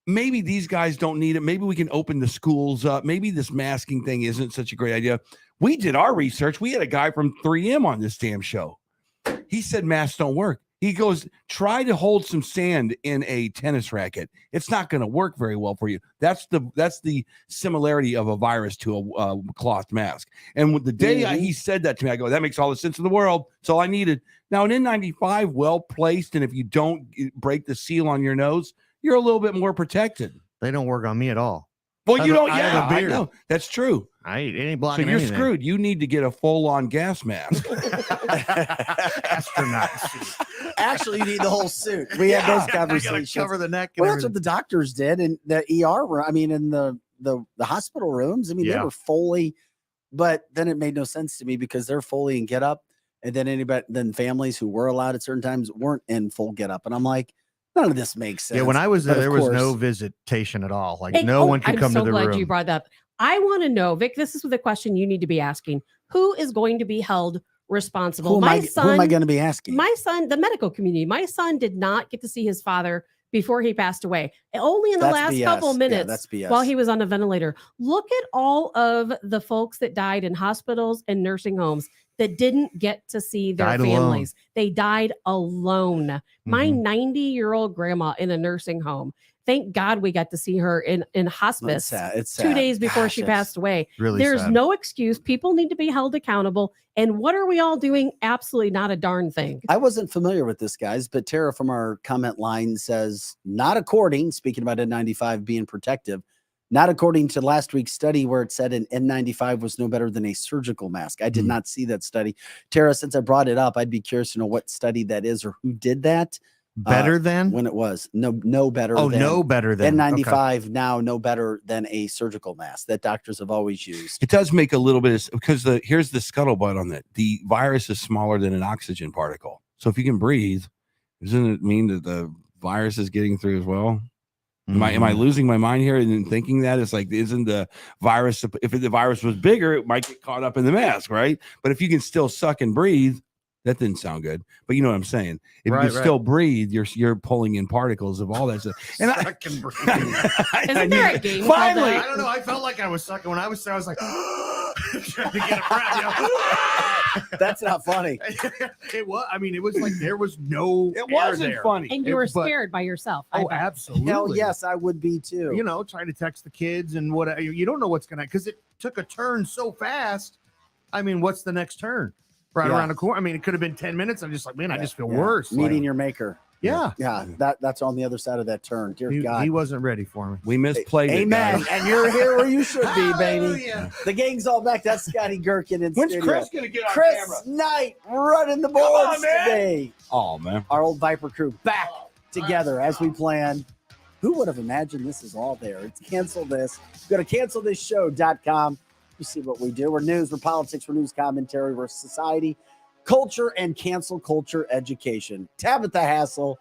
Speaker 2: maybe these guys don't need it? Maybe we can open the schools up. Maybe this masking thing isn't such a great idea. We did our research. We had a guy from 3M on this damn show. He said masks don't work. He goes, try to hold some sand in a tennis racket. It's not going to work very well for you. That's the similarity of a virus to a cloth mask. And with the day he said that to me, I go, that makes all the sense in the world. It's all I needed. Now, an N95, well placed, and if you don't break the seal on your nose, you're a little bit more protected.
Speaker 4: They don't work on me at all.
Speaker 2: Well, you don't.
Speaker 4: I have a
Speaker 2: I
Speaker 4: beard.
Speaker 2: know. That's true.
Speaker 4: It ain't
Speaker 2: So
Speaker 4: blocking
Speaker 2: you're
Speaker 4: anything.
Speaker 2: screwed. You need to get a full-on gas mask.
Speaker 4: Astronaut suit.
Speaker 1: Actually, you need the whole suit. We had those
Speaker 4: I gotta
Speaker 1: conversations.
Speaker 4: cover the neck. And
Speaker 1: Well, that's what
Speaker 4: everything.
Speaker 1: the doctors did in the ER room. I mean, in the hospital rooms. I mean, they
Speaker 4: Yeah.
Speaker 1: were fully, but then it made no sense to me because they're fully in get up, and then families who were allowed at certain times weren't in full get up, and I'm like, none of this makes sense.
Speaker 4: Yeah, when I was there,
Speaker 1: But of
Speaker 4: there was no
Speaker 1: course-
Speaker 4: visitation at all. Like
Speaker 3: Hey,
Speaker 4: no one could
Speaker 3: I'm
Speaker 4: come
Speaker 3: so
Speaker 4: to the
Speaker 3: glad
Speaker 4: room.
Speaker 3: you brought that up. I want to know, Vic, this is the question you need to be asking. Who is going to be held responsible?
Speaker 1: who am I going to be asking?
Speaker 3: My son, the medical community, my son did not get to see his father before he passed away. Only in the
Speaker 1: That's
Speaker 3: last
Speaker 1: BS.
Speaker 3: couple
Speaker 1: Yeah,
Speaker 3: minutes
Speaker 1: that's BS.
Speaker 3: while he was on a ventilator. Look at all of the folks that died in hospitals and nursing homes that didn't get to see their
Speaker 4: Died alone.
Speaker 3: families. They died alone. My
Speaker 4: Mhm.
Speaker 3: 90-year-old grandma in a nursing home. Thank God we got to see her in
Speaker 1: It's
Speaker 3: hospice
Speaker 1: sad. It's
Speaker 3: 2
Speaker 1: sad.
Speaker 3: days before
Speaker 1: Gosh,
Speaker 3: she
Speaker 1: it's-
Speaker 3: passed away.
Speaker 4: Really
Speaker 3: There's
Speaker 4: sad.
Speaker 3: no excuse. People need to be held accountable. And what are we all doing? Absolutely not a darn thing.
Speaker 1: I wasn't familiar with this, guys, but Tara from our comment line says, not according, speaking about N95 being protective, not according to last week's study where it said an N95 was no better than a surgical mask. I did not see that study. Tara, since I brought it up, I'd be curious to know what study that is or who did that,
Speaker 4: Better than?
Speaker 1: when it was. No better
Speaker 4: Oh,
Speaker 1: than
Speaker 4: no better than.
Speaker 1: N95 now no better than a surgical mask that doctors have always used.
Speaker 2: It does make a little bit of, because here's the scuttlebutt on that. The virus is smaller than an oxygen particle. So if you can breathe, doesn't it mean that the virus is getting through as well? Am I losing my mind here and thinking that it's like, isn't the virus, if the virus was bigger, it might get caught up in the mask, right? But if you can still suck and breathe, that didn't sound good, but you know what I'm saying. If
Speaker 4: Right,
Speaker 2: you can
Speaker 4: right.
Speaker 2: still breathe, you're pulling in particles of all that stuff. And
Speaker 4: Sucking breathe.
Speaker 3: Isn't there a game called
Speaker 2: finally,
Speaker 3: that?
Speaker 4: I don't know. I felt like I was sucking when I was there. I was like, trying to get a breath. You know?
Speaker 1: That's not funny.
Speaker 4: It was. I mean, it was like there was no.
Speaker 2: it
Speaker 4: air
Speaker 2: wasn't
Speaker 4: there.
Speaker 2: funny.
Speaker 3: And you were
Speaker 4: But-
Speaker 3: scared by yourself. I
Speaker 4: Oh,
Speaker 3: bet.
Speaker 4: absolutely.
Speaker 1: Hell yes, I would be too.
Speaker 4: You know, trying to text the kids and what you don't know what's gonna, because it took a turn so fast. I mean, what's the next turn? Right
Speaker 1: Yeah.
Speaker 4: around the corner. I mean, it could have been 10 minutes. I'm just like, man, I just feel
Speaker 1: Yeah.
Speaker 4: worse.
Speaker 1: Meeting
Speaker 4: Like,
Speaker 1: your maker.
Speaker 4: yeah.
Speaker 1: Yeah, that's on the other side of that turn. Dear God.
Speaker 4: He wasn't ready for me.
Speaker 2: We misplayed it,
Speaker 1: Amen.
Speaker 2: guys.
Speaker 1: And you're here where you should be, baby.
Speaker 4: Hallelujah.
Speaker 1: The gang's all back. That's Scotty Gherkin in
Speaker 2: When's
Speaker 1: studio.
Speaker 2: Chris gonna get on
Speaker 1: Chris
Speaker 2: camera?
Speaker 1: Knight running the
Speaker 2: on,
Speaker 1: boards
Speaker 2: man.
Speaker 1: today.
Speaker 2: Oh man,
Speaker 1: Our old Viper crew back together as we planned. Who would have imagined this is all there? It's cancel this. Go to cancelthisshow.com. You see what we do. We're news, we're politics, we're news commentary, we're society, culture, and cancel culture education. Tabitha Hassel.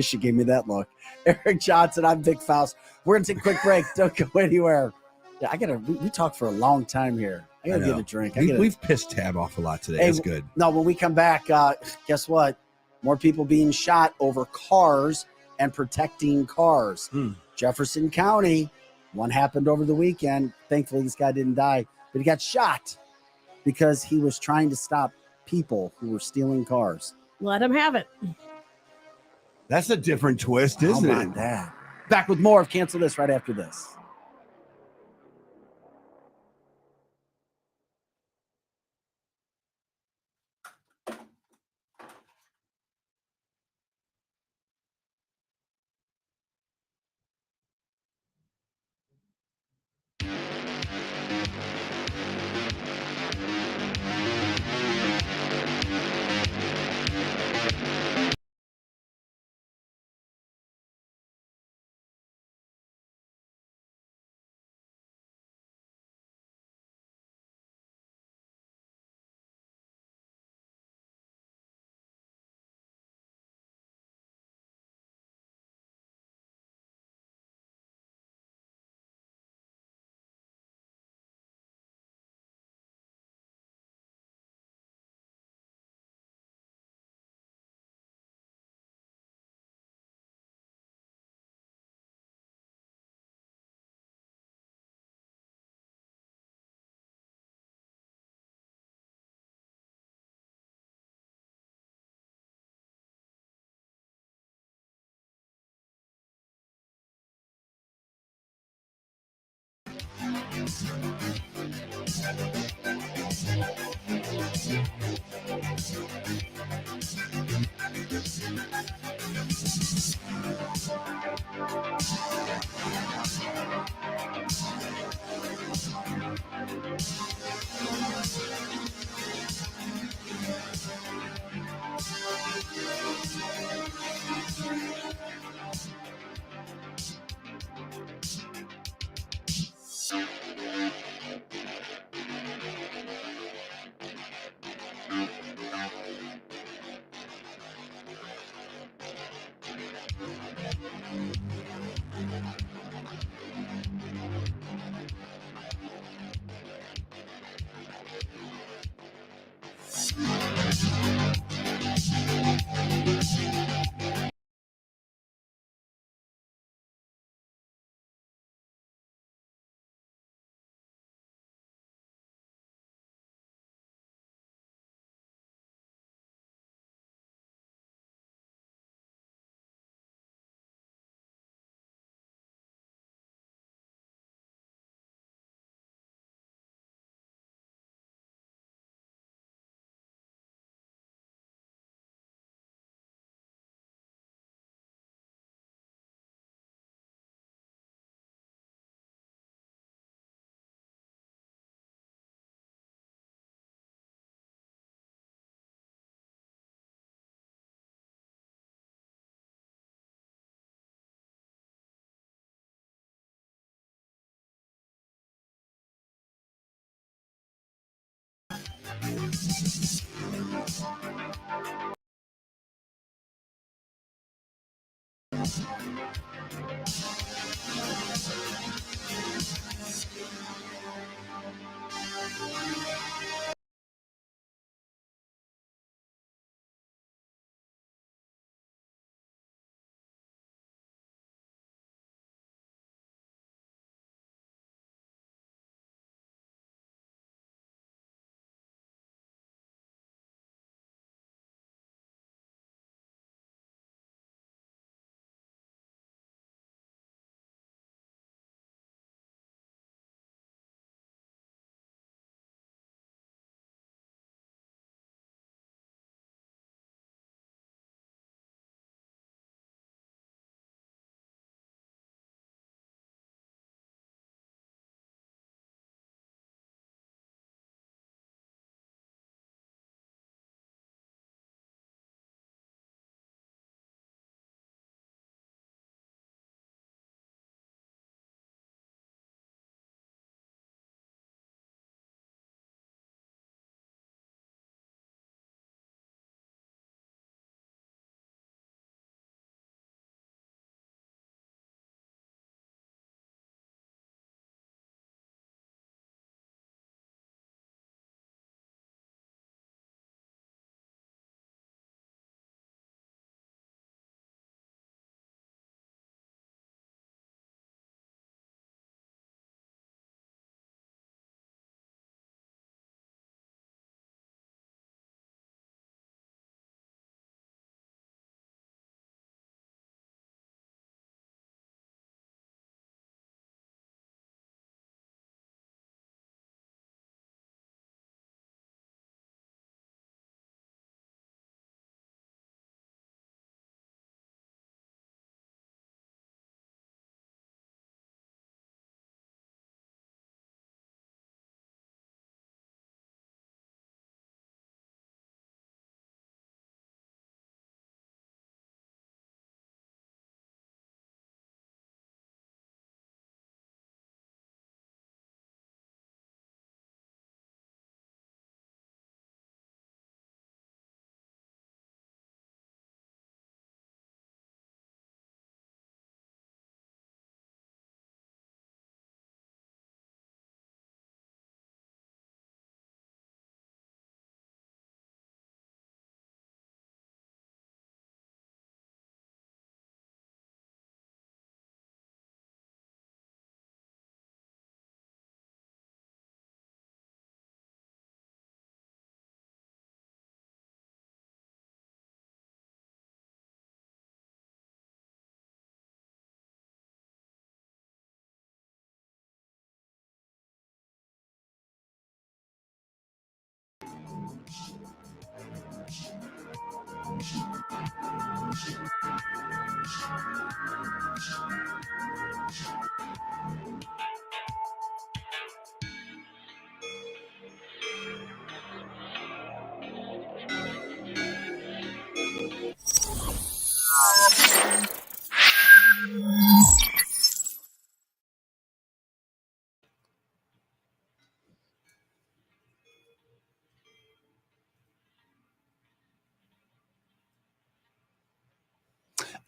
Speaker 1: She gave me that look. Eric Johnson, I'm Vic Faust. We're going to take a quick break. Don't go anywhere. Yeah, we talked for a long time here. I got to
Speaker 2: I
Speaker 1: get
Speaker 2: know.
Speaker 1: a drink.
Speaker 2: We've pissed Tab off a lot today.
Speaker 1: Hey,
Speaker 2: That's good.
Speaker 1: No, when we come back, guess what? More people being shot over cars and protecting cars. Jefferson County, one happened over the weekend. Thankfully, this guy didn't die, but he got shot because he was trying to stop people who were stealing cars.
Speaker 3: Let him have it.
Speaker 2: That's a different twist,
Speaker 1: How
Speaker 2: isn't
Speaker 1: about
Speaker 2: it?
Speaker 1: that? Back with more of Cancel This right after this.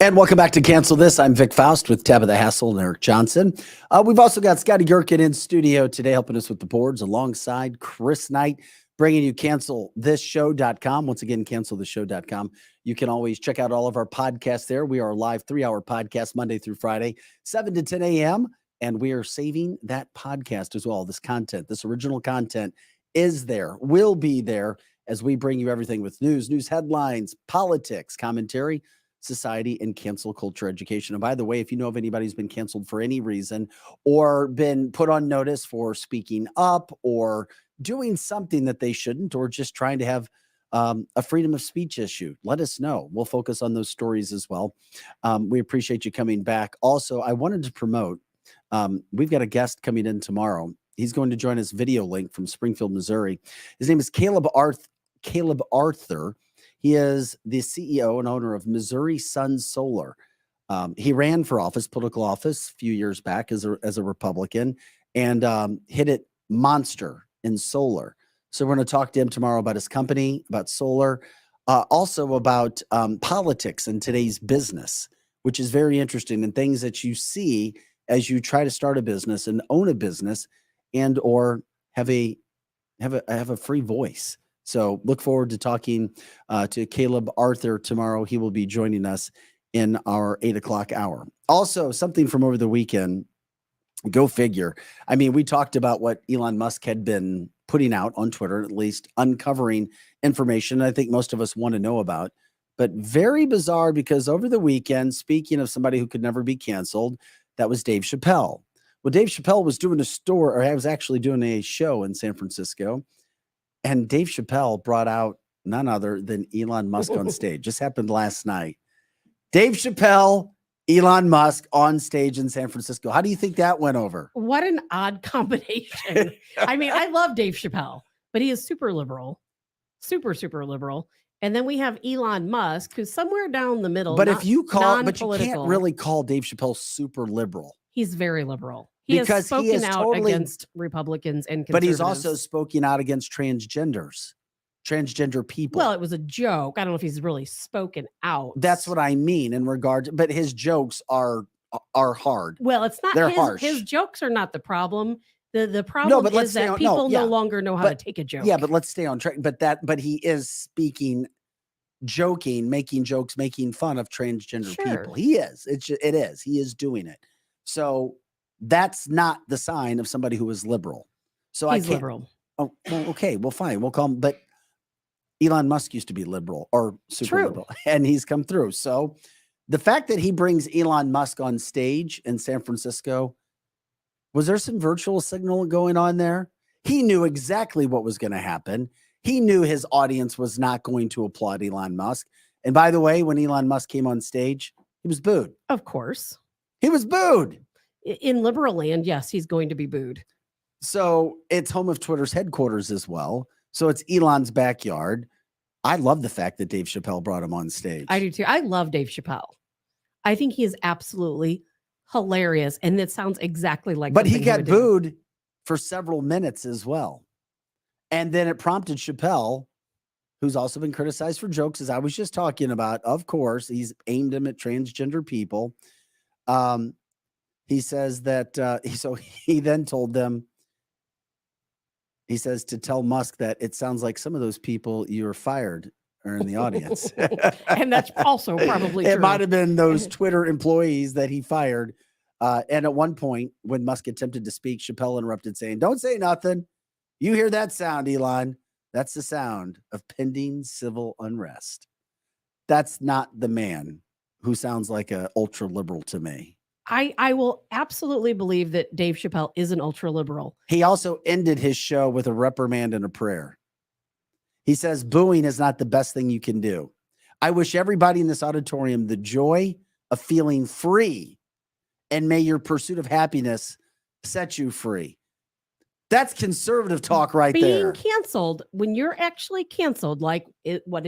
Speaker 1: And welcome back to Cancel This. I'm Vic Faust with Tabitha Hassel and Eric Johnson. We've also got Scotty Gherkin in studio today helping us with the boards alongside Chris Knight, bringing you cancelthisshow.com. Once again, cancelthisshow.com. You can always check out all of our podcasts there. We are a live 3-hour podcast Monday through Friday, 7 to 10 a.m. And we are saving that podcast as well. This content, this original content is there, will be there as we bring you everything with news headlines, politics, commentary, society, and cancel culture education. And by the way, if you know of anybody who's been canceled for any reason or been put on notice for speaking up or doing something that they shouldn't, or just trying to have a freedom of speech issue, let us know. We'll focus on those stories as well. We appreciate you coming back. Also, I wanted to promote, we've got a guest coming in tomorrow. He's going to join us video link from Springfield, Missouri. His name is Caleb Arthur. He is the CEO and owner of Missouri Sun Solar. He ran for office, political office, a few years back as a Republican, and hit it monster in solar. So we're going to talk to him tomorrow about his company, about solar, also about politics and today's business, which is very interesting, and things that you see as you try to start a business and own a business, and or have a free voice. So look forward to talking to Caleb Arthur tomorrow. He will be joining us in our 8 o'clock hour. Also, something from over the weekend, go figure. I mean, we talked about what Elon Musk had been putting out on Twitter, at least uncovering information I think most of us want to know about. But very bizarre, because over the weekend, speaking of somebody who could never be canceled, that was Dave Chappelle. Well, Dave Chappelle was doing was actually doing a show in San Francisco. And Dave Chappelle brought out none other than Elon Musk on stage. Just happened last night. Dave Chappelle, Elon Musk on stage in San Francisco. How do you think that went over?
Speaker 3: What an odd combination. I mean, I love Dave Chappelle, but he is super liberal, super liberal. And then we have Elon Musk, who's somewhere down the middle.
Speaker 1: But if you but you can't really call Dave Chappelle super liberal.
Speaker 3: He's very liberal. He has spoken out against Republicans and conservatives.
Speaker 1: But he's also spoken out against transgender people.
Speaker 3: Well, it was a joke. I don't know if he's really spoken out.
Speaker 1: That's what I mean in regard to, but his jokes are hard.
Speaker 3: Well, it's not.
Speaker 1: They're harsh.
Speaker 3: His jokes are not the problem. The problem is that people no longer know how to take a joke.
Speaker 1: Yeah, but let's stay on track. But he is speaking, joking, making jokes, making fun of transgender people. He is. It is. He is doing it. So that's not the sign of somebody who is liberal. So
Speaker 3: he's liberal.
Speaker 1: Oh, well, okay. Well, fine. We'll call him. But Elon Musk used to be liberal or super liberal, and he's come through. So the fact that he brings Elon Musk on stage in San Francisco, was there some virtual signal going on there? He knew exactly what was going to happen. He knew his audience was not going to applaud Elon Musk. And by the way, when Elon Musk came on stage, he was booed.
Speaker 3: Of course.
Speaker 1: He was booed.
Speaker 3: In liberal land, yes, he's going to be booed.
Speaker 1: So it's home of Twitter's headquarters as well. So it's Elon's backyard. I love the fact that Dave Chappelle brought him on stage.
Speaker 3: I do too. I love Dave Chappelle. I think he is absolutely hilarious. And it sounds exactly like.
Speaker 1: But he got booed for several minutes as well. And then it prompted Chappelle, who's also been criticized for jokes, as I was just talking about. Of course, he's aimed him at transgender people. He says that, so he then told them, he says to tell Musk that it sounds like some of those people you were fired are in the audience.
Speaker 3: And that's also probably true.
Speaker 1: It might have been those Twitter employees that he fired. And at one point, when Musk attempted to speak, Chappelle interrupted, saying, "Don't say nothing. You hear that sound, Elon? That's the sound of pending civil unrest." That's not the man who sounds like an ultra liberal to me.
Speaker 3: I will absolutely believe that Dave Chappelle is an ultra liberal.
Speaker 1: He also ended his show with a reprimand and a prayer. He says, booing is not the best thing you can do. I wish everybody in this auditorium the joy of feeling free, and may your pursuit of happiness set you free. That's conservative talk right
Speaker 3: Being
Speaker 1: there.
Speaker 3: canceled, when you're actually canceled, like what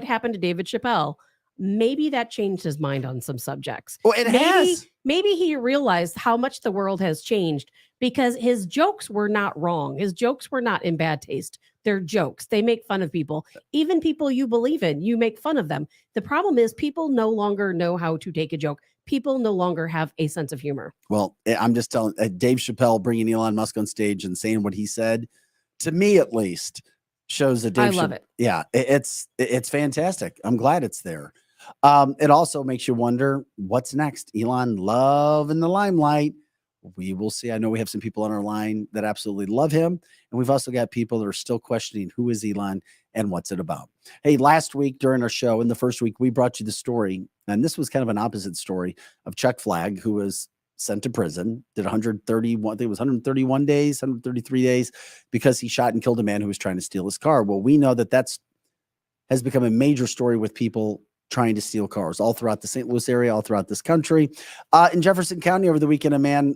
Speaker 3: happened to David Chappelle, maybe that changed his mind on some subjects.
Speaker 1: Well, it has.
Speaker 3: Maybe he realized how much the world has changed because his jokes were not wrong. His jokes were not in bad taste. They're jokes. They make fun of people. Even people you believe in, you make fun of them. The problem is people no longer know how to take a joke. People no longer have a sense of humor.
Speaker 1: Well, I'm just telling Dave Chappelle bringing Elon Musk on stage and saying what he said, to me at least, shows that Dave
Speaker 3: I love it.
Speaker 1: Yeah, it's fantastic. I'm glad it's there. It also makes you wonder what's next. Elon love in the limelight. We will see. I know we have some people on our line that absolutely love him. And we've also got people that are still questioning who is Elon and what's it about. Hey, last week during our show, in the first week, we brought you the story. And this was kind of an opposite story of Chuck Flagg, who was sent to prison, did 131, I think it was 131 days, 133 days, because he shot and killed a man who was trying to steal his car. Well, we know that has become a major story with people trying to steal cars all throughout the St. Louis area, all throughout this country. In Jefferson County over the weekend, a man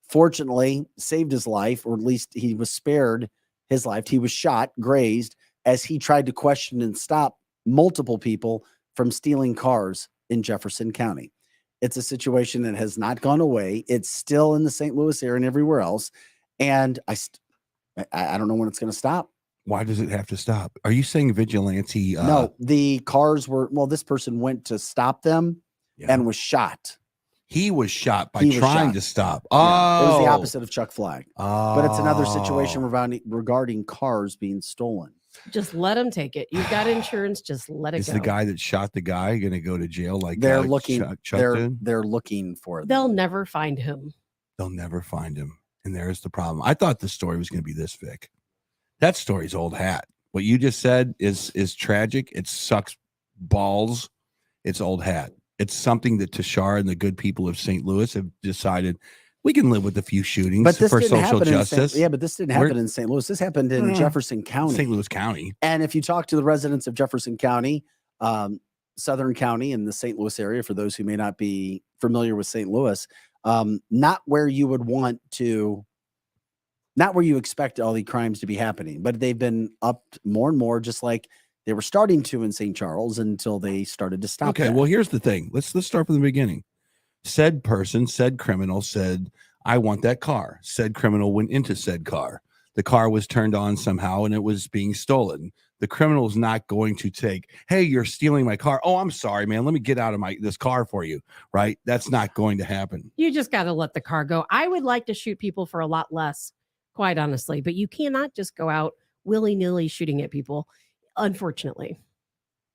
Speaker 1: fortunately saved his life, or at least he was spared his life. He was shot, grazed, as he tried to question and stop multiple people from stealing cars in Jefferson County. It's a situation that has not gone away. It's still in the St. Louis area and everywhere else. And I don't know when it's going to stop.
Speaker 2: Why does it have to stop? Are you saying vigilante?
Speaker 1: No, the cars were, this person went to stop them and was shot.
Speaker 2: He was shot by trying to stop. Oh,
Speaker 1: yeah, it was the opposite of Chuck Flagg.
Speaker 2: Oh.
Speaker 1: But it's another situation regarding cars being stolen.
Speaker 3: Just let him take it. You've got insurance. Just let it go.
Speaker 2: Is the guy that shot the guy going to go to jail? Like
Speaker 1: they're looking,
Speaker 2: Chuck did?
Speaker 1: They're looking for them.
Speaker 3: They'll never find him.
Speaker 2: They'll never find him. And there's the problem. I thought the story was going to be this, Vic. That story's old hat. What you just said is tragic. It sucks balls. It's old hat. It's something that Tashara and the good people of St. Louis have decided we can live with a few shootings
Speaker 1: but this
Speaker 2: for
Speaker 1: didn't
Speaker 2: social
Speaker 1: happen
Speaker 2: justice.
Speaker 1: But this didn't happen in St. Louis. This happened in Jefferson County.
Speaker 2: St. Louis County.
Speaker 1: And if you talk to the residents of Jefferson County, Southern County, and the St. Louis area, for those who may not be familiar with St. Louis, not where you would want to, not where you expect all the crimes to be happening, but they've been upped more and more, just like they were starting to in St. Charles until they started to stop.
Speaker 2: Okay, well, here's the thing. Let's start from the beginning. Said person, said criminal said, I want that car. Said criminal went into said car. The car was turned on somehow and it was being stolen. The criminal is not going to take, hey, you're stealing my car. Oh, I'm sorry, man. Let me get out of this car for you. Right? That's not going to happen.
Speaker 3: You just got to let the car go. I would like to shoot people for a lot less, quite honestly, but you cannot just go out willy-nilly shooting at people, unfortunately.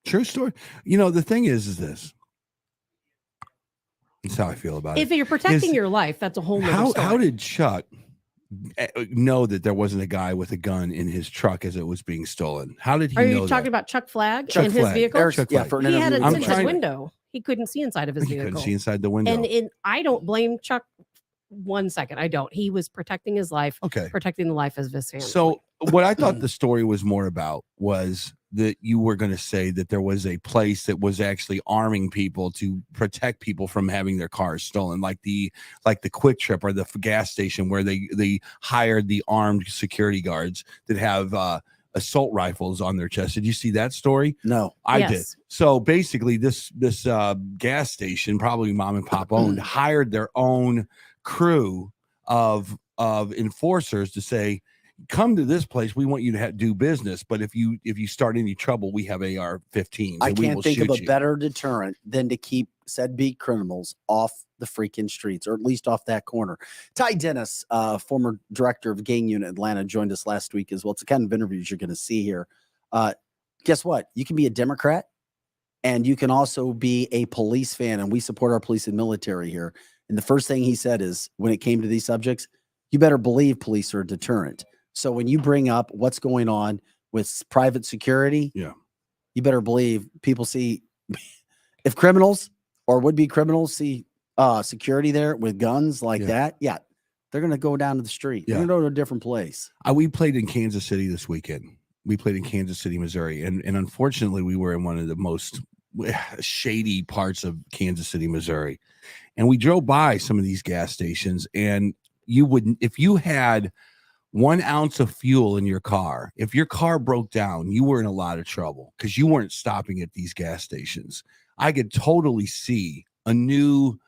Speaker 2: True story. You know, the thing is this. That's how I feel about it.
Speaker 3: If you're protecting your life, that's a whole nother story.
Speaker 2: How did Chuck know that there wasn't a guy with a gun in his truck as it was being stolen? How did he know? Are you
Speaker 3: talking about Chuck Flagg
Speaker 2: Chuck
Speaker 3: and
Speaker 2: Flagg.
Speaker 3: his vehicle?
Speaker 1: He
Speaker 3: had it in his window. He couldn't see inside of his vehicle.
Speaker 2: He couldn't see inside the window.
Speaker 3: And I don't blame Chuck 1 second. I don't. He was protecting his life.
Speaker 2: Okay.
Speaker 3: Protecting the life of his family.
Speaker 2: So what I thought the story was more about was that you were going to say that there was a place that was actually arming people to protect people from having their cars stolen, like the Quick Trip or the gas station where they hired the armed security guards that have assault rifles on their chest. Did you see that story?
Speaker 1: No,
Speaker 2: I did. So basically, this gas station, probably mom and pop owned, hired their own crew of enforcers to say, come to this place. We want you to do business. But if you start any trouble, we have AR-15s.
Speaker 1: I can't think of a better deterrent than to keep said beat criminals off the freaking streets, or at least off that corner. Ty Dennis, former director of Gang Unit Atlanta, joined us last week as well. It's the kind of interviews you're going to see here. Guess what? You can be a Democrat and you can also be a police fan. And we support our police and military here. And the first thing he said is, when it came to these subjects, you better believe police are a deterrent. So when you bring up what's going on with private security, you better believe people see, if criminals or would-be criminals see security there with guns like that, they're going to go down to the street. They're going to go to a different place.
Speaker 2: We played in Kansas City this weekend. We played in Kansas City, Missouri. And unfortunately, we were in one of the most shady parts of Kansas City, Missouri. And we drove by some of these gas stations, and you wouldn't, if you had 1 ounce of fuel in your car, if your car broke down, you were in a lot of trouble because you weren't stopping at these gas stations. I could totally see a new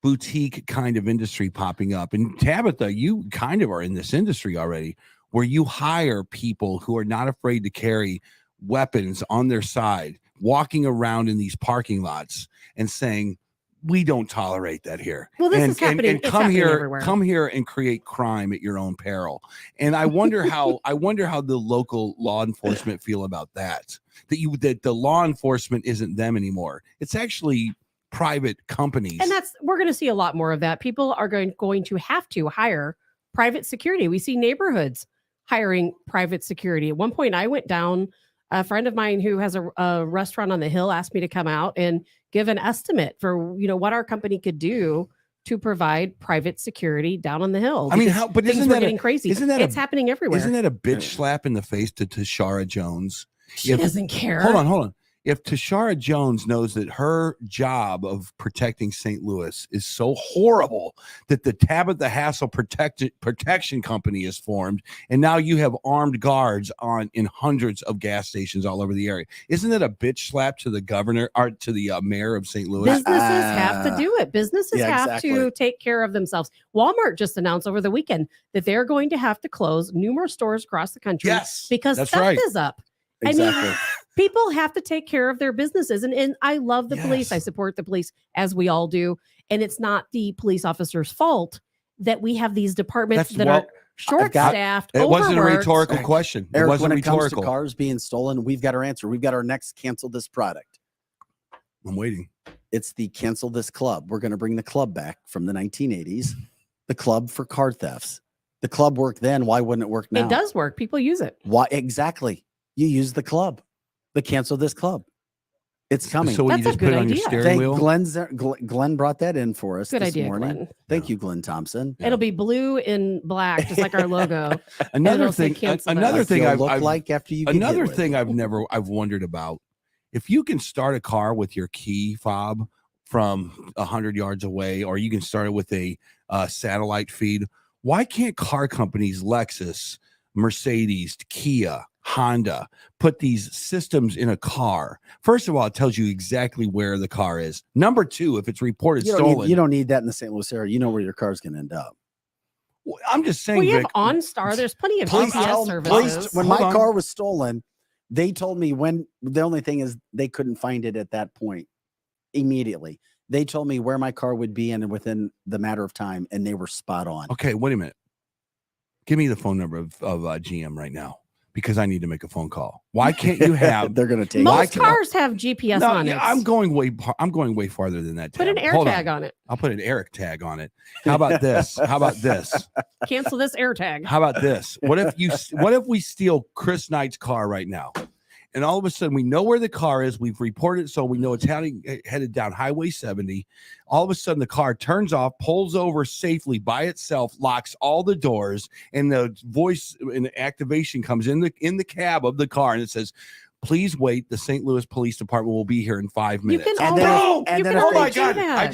Speaker 2: boutique kind of industry popping up. And Tabitha, you kind of are in this industry already, where you hire people who are not afraid to carry weapons on their side, walking around in these parking lots and saying, we don't tolerate that here.
Speaker 3: Well, this is happening.
Speaker 2: And
Speaker 3: It's
Speaker 2: come
Speaker 3: happening
Speaker 2: here,
Speaker 3: everywhere.
Speaker 2: come here and create crime at your own peril. And I wonder how the local law enforcement feel about that. That the law enforcement isn't them anymore. It's actually private companies.
Speaker 3: And we're going to see a lot more of that. People are going to have to hire private security. We see neighborhoods hiring private security. At one point, I went down. A friend of mine who has a restaurant on the hill asked me to come out and give an estimate for what our company could do to provide private security down on the hill.
Speaker 2: I mean, but
Speaker 3: things
Speaker 2: isn't
Speaker 3: were
Speaker 2: that
Speaker 3: getting crazy? It's happening everywhere.
Speaker 2: Isn't that a bitch slap in the face to Tashara Jones?
Speaker 3: She doesn't care.
Speaker 2: Hold on. If Tashara Jones knows that her job of protecting St. Louis is so horrible that the Tabitha Hassel Protection Company is formed, and now you have armed guards in hundreds of gas stations all over the area, isn't that a bitch slap to the governor or to the mayor of St. Louis?
Speaker 3: Businesses have to do it. Businesses have to take care of themselves. Walmart just announced over the weekend that they're going to have to close numerous stores across the country because theft is up.
Speaker 1: Exactly.
Speaker 3: I mean, people have to take care of their businesses. And I love the police. I support the police, as we all do. And it's not the police officer's fault that we have these departments that are short-staffed,
Speaker 2: It wasn't a rhetorical question.
Speaker 1: Eric,
Speaker 2: it wasn't
Speaker 1: when
Speaker 2: rhetorical.
Speaker 1: It comes to cars being stolen, we've got our answer. We've got our next cancel this product.
Speaker 2: I'm waiting.
Speaker 1: It's the cancel this club. We're going to bring the club back from the 1980s, the club for car thefts. The club worked then. Why wouldn't it work now?
Speaker 3: It does work. People use it.
Speaker 1: Why exactly? You use the club, the cancel this club. It's coming.
Speaker 2: So you just put it on your steering wheel.
Speaker 1: Glenn brought that in for us this morning.
Speaker 3: Glenn.
Speaker 1: Thank you, Glenn Thompson.
Speaker 3: It'll be blue and black, just like our logo.
Speaker 2: Another thing I've wondered about, if you can start a car with your key fob from 100 yards away, or you can start it with a satellite feed, why can't car companies, Lexus, Mercedes, Kia, Honda, put these systems in a car? First of all, it tells you exactly where the car is. Number two, if it's reported stolen,
Speaker 1: you don't need that in the St. Louis area. You know where your car's going to end up.
Speaker 2: I'm just saying.
Speaker 3: We have OnStar. There's plenty of GPS services.
Speaker 1: When my car was stolen, they told me the only thing is they couldn't find it at that point immediately. They told me where my car would be and within the matter of time, and they were spot on.
Speaker 2: Okay, wait a minute. Give me the phone number of GM right now, because I need to make a phone call. Why can't you have?
Speaker 1: They're going to take.
Speaker 3: Most cars have GPS on it.
Speaker 2: I'm going way farther than that.
Speaker 3: Put an air tag on it.
Speaker 2: I'll put an Eric tag on it. How about this?
Speaker 3: Cancel this air tag.
Speaker 2: How about this? What if we steal Chris Knight's car right now? And all of a sudden, we know where the car is. We've reported it, so we know it's headed down Highway 70. All of a sudden, the car turns off, pulls over safely by itself, locks all the doors, and the voice and activation comes in the cab of the car, and it says, "Please wait. The St. Louis Police Department will be here in 5 minutes."
Speaker 3: Oh my God!
Speaker 2: I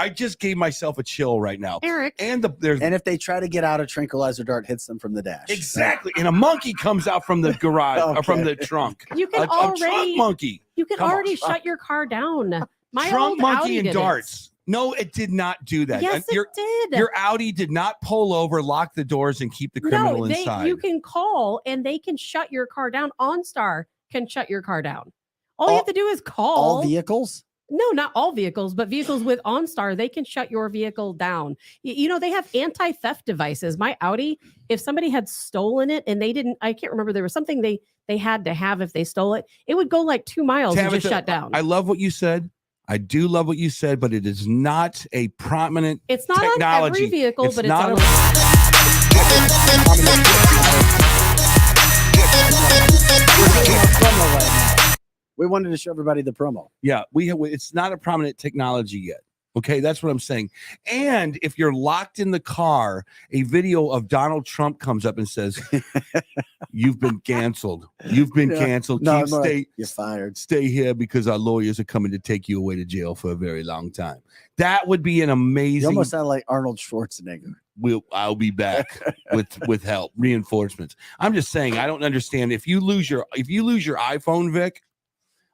Speaker 2: just gave myself a chill right now,
Speaker 3: Eric.
Speaker 1: And if they try to get out, a tranquilizer dart hits them from the dash.
Speaker 2: Exactly, and a monkey comes out from the garage or from the trunk.
Speaker 3: You can
Speaker 2: a trunk monkey.
Speaker 3: You can already shut your car down. My
Speaker 2: trunk
Speaker 3: old
Speaker 2: monkey
Speaker 3: Audi
Speaker 2: and darts. No, it did not do that.
Speaker 3: Yes, it did.
Speaker 2: Your Audi did not pull over, lock the doors, and keep the criminal inside.
Speaker 3: You can call and they can shut your car down. OnStar can shut your car down. All you have to do is call.
Speaker 1: All vehicles?
Speaker 3: No, not all vehicles, but vehicles with OnStar, they can shut your vehicle down. They have anti-theft devices. My Audi, if somebody had stolen it and I can't remember, there was something they had to have if they stole it, it would go like 2 miles and just shut down.
Speaker 2: I love what you said. I do love what you said, but it is not a prominent
Speaker 3: It's not
Speaker 2: technology.
Speaker 3: on every vehicle, but it's on
Speaker 1: We wanted to show everybody the promo.
Speaker 2: Yeah, it's not a prominent technology yet. Okay, that's what I'm saying. And if you're locked in the car, a video of Donald Trump comes up and says, You've been canceled. You've been
Speaker 1: Yeah.
Speaker 2: canceled.
Speaker 1: No,
Speaker 2: Keep
Speaker 1: I'm like,
Speaker 2: stay
Speaker 1: you're fired.
Speaker 2: stay here because our lawyers are coming to take you away to jail for a very long time. That would be an amazing.
Speaker 1: You almost sound like Arnold Schwarzenegger.
Speaker 2: I'll be back with help, reinforcements. I'm just saying, I don't understand. If you lose your iPhone, Vic,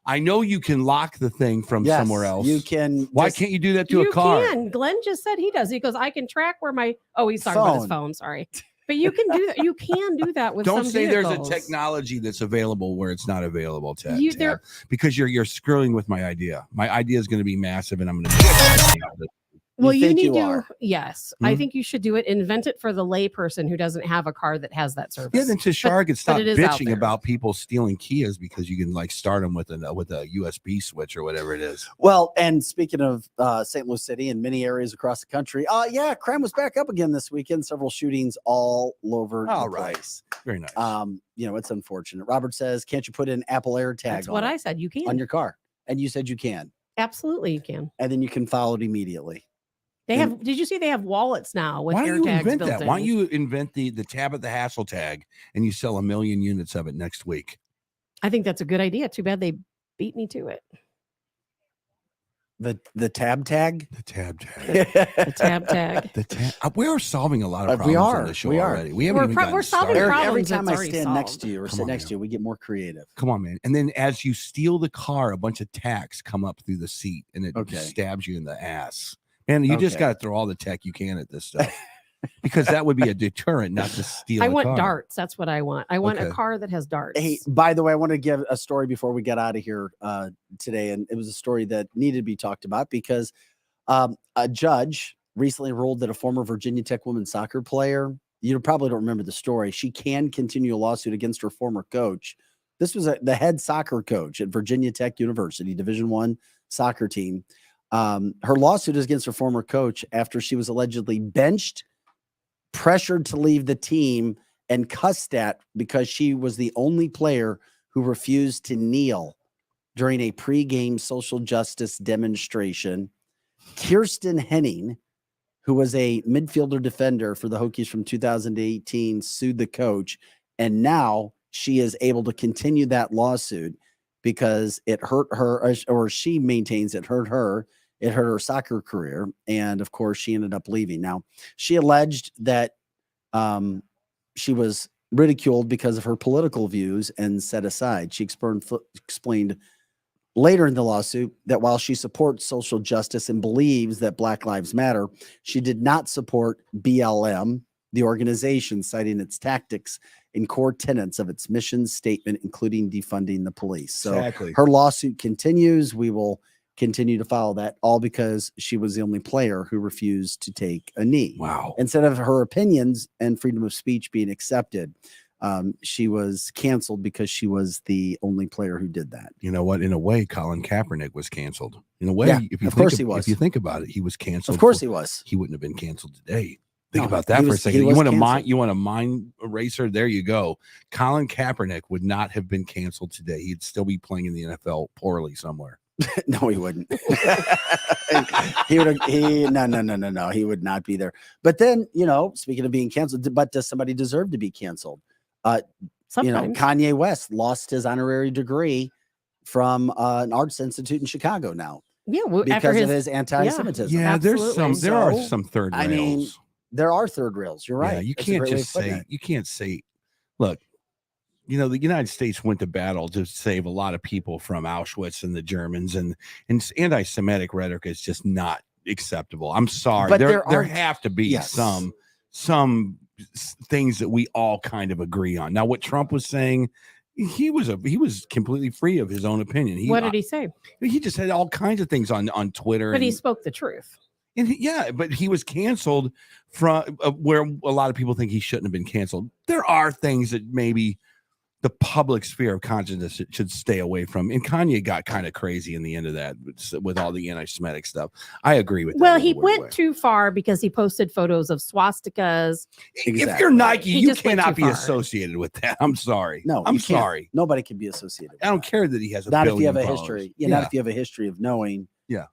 Speaker 2: I know you can lock the thing from
Speaker 1: Yes,
Speaker 2: somewhere else.
Speaker 1: You can.
Speaker 2: Why
Speaker 1: just-
Speaker 2: can't you do that to a car?
Speaker 3: can. Glenn just said he does. He goes, I can track where my he's talking about his
Speaker 1: Phone.
Speaker 3: phone. Sorry. But you can do that. You can do that with
Speaker 2: Don't
Speaker 3: some
Speaker 2: say
Speaker 3: vehicles.
Speaker 2: there's a technology that's available where it's not available, Ted.
Speaker 3: You-
Speaker 2: Ted,
Speaker 3: there-
Speaker 2: because you're screwing with my idea. My idea is going to be massive, and I'm going to.
Speaker 3: Well, you
Speaker 1: think
Speaker 3: need
Speaker 1: you
Speaker 3: to.
Speaker 1: are?
Speaker 3: Yes, I
Speaker 2: Hmm?
Speaker 3: think you should do it. Invent it for the layperson who doesn't have a car that has that service.
Speaker 2: Yeah, then Tashar could stop
Speaker 3: it is out
Speaker 2: bitching
Speaker 3: there.
Speaker 2: about people stealing Kias because you can like start them with a USB switch or whatever it is.
Speaker 1: Well, and speaking of St. Louis City and many areas across the country, yeah, crime was back up again this weekend. Several shootings all over
Speaker 2: All
Speaker 1: the
Speaker 2: right.
Speaker 1: place.
Speaker 2: Very nice.
Speaker 1: It's unfortunate. Robert says, can't you put an Apple AirTag
Speaker 3: That's what
Speaker 1: on
Speaker 3: I
Speaker 1: it,
Speaker 3: said. You can.
Speaker 1: on your car? And you said you can,
Speaker 3: Absolutely, you can.
Speaker 1: and then you can follow it immediately.
Speaker 3: They
Speaker 1: And-
Speaker 3: have. Did you see they have wallets now with
Speaker 2: Why don't you
Speaker 3: AirTags
Speaker 2: invent
Speaker 3: built
Speaker 2: that?
Speaker 3: in?
Speaker 2: Why don't you invent the tab at the hassle tag and you sell 1 million units of it next week?
Speaker 3: I think that's a good idea. Too bad they beat me to it.
Speaker 1: The tab tag.
Speaker 2: The tab tag.
Speaker 3: The tab tag.
Speaker 2: The tab. We are solving a lot of
Speaker 1: We
Speaker 2: problems
Speaker 1: are.
Speaker 2: on the show
Speaker 1: We are.
Speaker 2: already. We haven't
Speaker 3: We're
Speaker 2: even
Speaker 3: pro-
Speaker 2: gotten
Speaker 3: we're solving
Speaker 2: started.
Speaker 1: Eric, every
Speaker 3: problems
Speaker 1: time
Speaker 3: that's
Speaker 1: I
Speaker 3: already
Speaker 1: stand next
Speaker 3: solved.
Speaker 1: to you or
Speaker 2: Come
Speaker 1: sit
Speaker 2: on,
Speaker 1: next
Speaker 2: man.
Speaker 1: to you, we get more creative.
Speaker 2: Come on, man. And then as you steal the car, a bunch of tacks come up through the seat and it
Speaker 1: Okay.
Speaker 2: stabs you in the ass. And you just
Speaker 1: Okay.
Speaker 2: got to throw all the tech you can at this stuff because that would be a deterrent not to steal.
Speaker 3: I
Speaker 2: the
Speaker 3: want
Speaker 2: car.
Speaker 3: darts. That's what I want. I want
Speaker 2: Okay.
Speaker 3: a car that has darts.
Speaker 1: Hey, by the way, I want to give a story before we get out of here today, and it was a story that needed to be talked about because a judge recently ruled that a former Virginia Tech women's soccer player, you probably don't remember the story, she can continue a lawsuit against her former coach. This was the head soccer coach at Virginia Tech University, Division I soccer team. Her lawsuit is against her former coach after she was allegedly benched, pressured to leave the team, and cussed at because she was the only player who refused to kneel during a pregame social justice demonstration. Kirsten Henning, who was a midfielder defender for the Hokies from 2018, sued the coach, and now she is able to continue that lawsuit because it hurt her, or she maintains it hurt her. It hurt her soccer career, and of course, she ended up leaving. Now, she alleged that she was ridiculed because of her political views and set aside. She explained later in the lawsuit that while she supports social justice and believes that Black Lives Matter, she did not support BLM, the organization, citing its tactics and core tenets of its mission statement, including defunding the police. So
Speaker 2: Exactly.
Speaker 1: her lawsuit continues. We will continue to follow that, all because she was the only player who refused to take a knee.
Speaker 2: Wow.
Speaker 1: Instead of her opinions and freedom of speech being accepted, she was canceled because she was the only player who did that.
Speaker 2: You know what? In a way, Colin Kaepernick was canceled. In a way,
Speaker 1: Yeah,
Speaker 2: if you
Speaker 1: of
Speaker 2: think
Speaker 1: course he was.
Speaker 2: If you think about it, he was canceled.
Speaker 1: Of course he was.
Speaker 2: He wouldn't have been canceled today. Think
Speaker 1: No,
Speaker 2: about that
Speaker 1: he
Speaker 2: for a
Speaker 1: was- he
Speaker 2: second. You
Speaker 1: was
Speaker 2: want a mind?
Speaker 1: canceled.
Speaker 2: You want a mind eraser? There you go. Colin Kaepernick would not have been canceled today. He'd still be playing in the NFL poorly somewhere.
Speaker 1: No, he wouldn't. He would. No. He would not be there. But then, speaking of being canceled, but does somebody deserve to be canceled?
Speaker 3: Sometimes.
Speaker 1: Kanye West lost his honorary degree from an arts institute in Chicago now
Speaker 3: yeah, after
Speaker 1: because
Speaker 3: his
Speaker 1: of his anti-Semitism.
Speaker 2: Yeah, there
Speaker 3: Absolutely.
Speaker 2: are
Speaker 1: So,
Speaker 2: some third
Speaker 1: I
Speaker 2: rails.
Speaker 1: mean, there are third rails. You're right.
Speaker 2: Yeah, you
Speaker 1: That's a
Speaker 2: can't
Speaker 1: great way
Speaker 2: just
Speaker 1: of putting
Speaker 2: say
Speaker 1: it.
Speaker 2: you can't say. Look, the United States went to battle to save a lot of people from Auschwitz and the Germans, and anti-Semitic rhetoric is just not acceptable. I'm sorry,
Speaker 1: But
Speaker 2: there
Speaker 1: there are-
Speaker 2: have to be
Speaker 1: Yes.
Speaker 2: some things that we all kind of agree on. Now, what Trump was saying, he was completely free of his own opinion.
Speaker 3: what did he say?
Speaker 2: He just had all kinds of things on Twitter.
Speaker 3: But he
Speaker 2: and-
Speaker 3: spoke the truth.
Speaker 2: and but he was canceled from where a lot of people think he shouldn't have been canceled. There are things that maybe the public sphere of consciousness should stay away from. And Kanye got kind of crazy in the end of that with all the anti-Semitic stuff. I agree with that.
Speaker 3: Well,
Speaker 2: in a
Speaker 3: he
Speaker 2: weird
Speaker 3: went
Speaker 2: way.
Speaker 3: too far because he posted photos of swastikas.
Speaker 2: If you're
Speaker 1: Exactly.
Speaker 2: Nike,
Speaker 3: He
Speaker 2: you
Speaker 3: just went
Speaker 2: cannot
Speaker 3: too
Speaker 2: be
Speaker 3: far.
Speaker 2: associated with that. I'm sorry.
Speaker 1: No,
Speaker 2: I'm
Speaker 1: you can't.
Speaker 2: sorry.
Speaker 1: Nobody can be associated with
Speaker 2: I don't
Speaker 1: that.
Speaker 2: care that he has a
Speaker 1: Not if you have a
Speaker 2: billion
Speaker 1: history.
Speaker 2: followers.
Speaker 1: Yeah, not if you have a history of knowing.
Speaker 2: Yeah.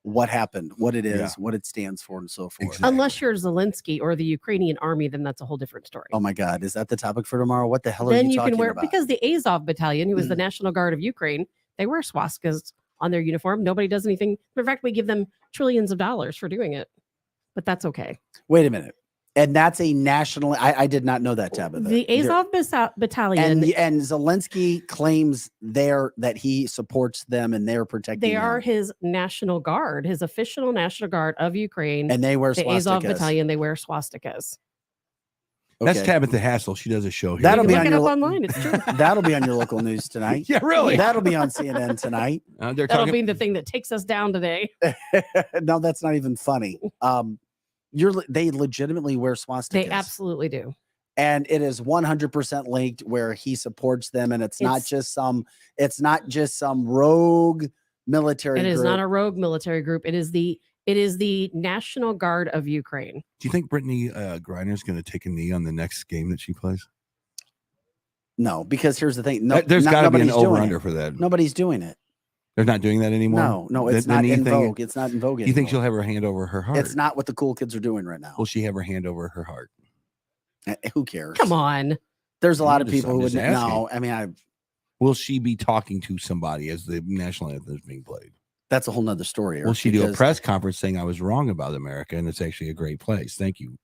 Speaker 1: what happened, what it is,
Speaker 2: Yeah.
Speaker 1: what it stands for, and so forth.
Speaker 2: Exactly.
Speaker 3: Unless you're Zelensky or the Ukrainian army, then that's a whole different story.
Speaker 1: Oh my God, is that the topic for tomorrow? What the hell are
Speaker 3: Then
Speaker 1: you
Speaker 3: you
Speaker 1: talking
Speaker 3: can wear
Speaker 1: about?
Speaker 3: because the Azov battalion, who is the National Guard of Ukraine, they wear swastikas on their uniform. Nobody does anything. In fact, we give them trillions of dollars for doing it, but that's okay.
Speaker 1: Wait a minute, and that's a national. I did not know that, Tabitha.
Speaker 3: The Azov battalion,
Speaker 1: and Zelensky claims that he supports them and they're protecting.
Speaker 3: they are
Speaker 1: him.
Speaker 3: his National Guard, his official National Guard of Ukraine.
Speaker 1: and they wear
Speaker 3: the
Speaker 1: swastikas.
Speaker 3: Azov battalion, they wear swastikas.
Speaker 2: That's
Speaker 1: Okay.
Speaker 2: Tabitha Hassel. She does a show here.
Speaker 1: That'll
Speaker 3: You
Speaker 1: be
Speaker 3: can
Speaker 1: on
Speaker 3: look it
Speaker 1: your
Speaker 3: up online. It's true.
Speaker 1: That'll be on your local news tonight.
Speaker 2: Yeah, really.
Speaker 1: That'll be on CNN tonight.
Speaker 2: They're
Speaker 3: That'll
Speaker 2: talking.
Speaker 3: be the thing that takes us down today.
Speaker 1: No, that's not even funny. They legitimately wear swastikas.
Speaker 3: They absolutely do.
Speaker 1: And it is 100% linked where he supports them, and it's not just some rogue military.
Speaker 3: It is
Speaker 1: group.
Speaker 3: not a rogue military group. It is the National Guard of Ukraine.
Speaker 2: Do you think Brittany Griner's going to take a knee on the next game that she plays?
Speaker 1: No, because here's the thing. No,
Speaker 2: There's got to be an
Speaker 1: nobody's doing
Speaker 2: over
Speaker 1: it.
Speaker 2: under for that.
Speaker 1: Nobody's doing it.
Speaker 2: They're not doing that anymore.
Speaker 1: No, it's not in vogue. It's not in vogue.
Speaker 2: You think she'll
Speaker 1: anymore.
Speaker 2: have her hand over her heart?
Speaker 1: It's not what the cool kids are doing right now.
Speaker 2: Will she have her hand over her heart?
Speaker 1: Who cares?
Speaker 3: Come on.
Speaker 1: There's a lot
Speaker 2: I'm
Speaker 1: of
Speaker 2: just-
Speaker 1: people
Speaker 2: I'm
Speaker 1: who would
Speaker 2: just asking.
Speaker 1: know. I mean,
Speaker 2: Will she be talking to somebody as the national anthem is being played?
Speaker 1: that's a whole nother story.
Speaker 2: Will
Speaker 1: Eric,
Speaker 2: she do a
Speaker 1: because,
Speaker 2: press conference saying I was wrong about America and it's actually a great place? Thank you.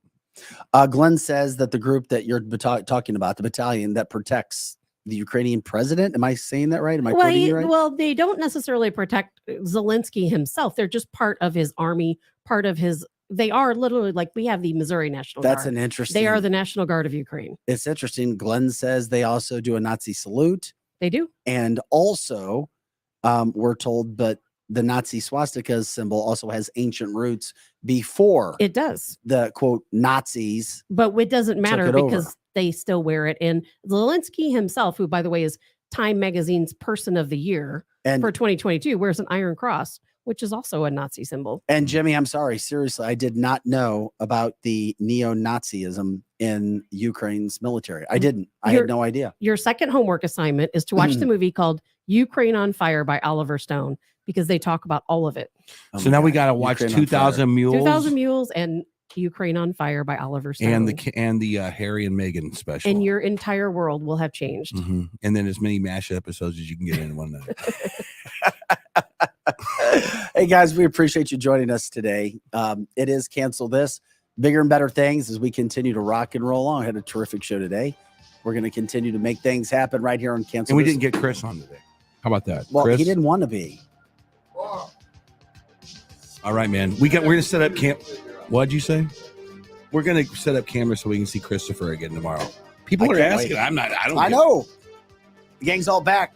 Speaker 1: Glenn says that the group that you're talking about, the battalion that protects the Ukrainian president. Am I saying that right? Am I quoting you right?
Speaker 3: Well, they don't necessarily protect Zelensky himself. They're just part of his army, part of his. They are literally like we have the Missouri National
Speaker 1: That's
Speaker 3: Guard.
Speaker 1: an interesting.
Speaker 3: They are the National Guard of Ukraine.
Speaker 1: It's interesting. Glenn says they also do a Nazi salute,
Speaker 3: They do.
Speaker 1: and also we're told, but the Nazi swastika symbol also has ancient roots before
Speaker 3: It does.
Speaker 1: the quote Nazis.
Speaker 3: But it doesn't matter
Speaker 1: it over.
Speaker 3: because they still wear it. And Zelensky himself, who, by the way, is Time Magazine's Person of the Year
Speaker 1: And
Speaker 3: for 2022, wears an Iron Cross, which is also a Nazi symbol.
Speaker 1: And Jimmy, I'm sorry, seriously, I did not know about the neo-Nazism in Ukraine's military. I didn't. I had no idea.
Speaker 3: Your second homework assignment is to watch the movie called Ukraine on Fire by Oliver Stone because they talk about all of it.
Speaker 1: Oh
Speaker 2: So
Speaker 1: my
Speaker 2: now we
Speaker 1: God.
Speaker 2: got to watch
Speaker 1: Ukraine on
Speaker 2: 2,000 Mules
Speaker 3: 2000 Mules and Ukraine on Fire by Oliver Stone.
Speaker 2: and the Harry and Meghan special.
Speaker 3: And your entire world will have changed.
Speaker 2: Mhm. And then as many MASH episodes as you can get in one night.
Speaker 1: Hey guys, we appreciate you joining us today. It is Cancel This, bigger and better things as we continue to rock and roll on. Had a terrific show today. We're going to continue to make things happen right here on Cancel
Speaker 2: And we
Speaker 1: This.
Speaker 2: didn't get Chris on today. How about that?
Speaker 1: Well,
Speaker 2: Chris?
Speaker 1: he didn't want to be.
Speaker 2: All right, man. We're gonna set up camp. What'd you say? We're gonna set up cameras so we can see Christopher again tomorrow. People
Speaker 1: I
Speaker 2: are
Speaker 1: can't
Speaker 2: asking.
Speaker 1: wait.
Speaker 2: I don't
Speaker 1: I
Speaker 2: get-
Speaker 1: know. The gang's all back.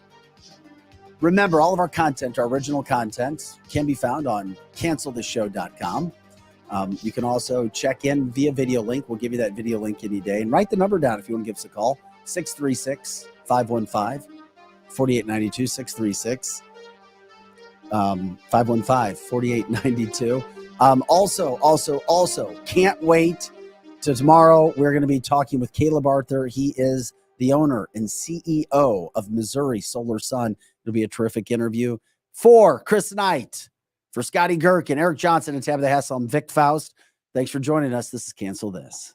Speaker 1: Remember, all of our content, our original content, can be found on canceltheshow.com. You can also check in via video link. We'll give you that video link any day. And write the number down if you want to give us a call. 636-515-4892. 636-515-4892. Also, can't wait to tomorrow. We're going to be talking with Caleb Arthur. He is the owner and CEO of Missouri Solar Sun. It'll be a terrific interview. For Chris Knight, for Scotty Girk and Eric Johnson and Tabitha Hassel, I'm Vic Faust. Thanks for joining us. This is Cancel This.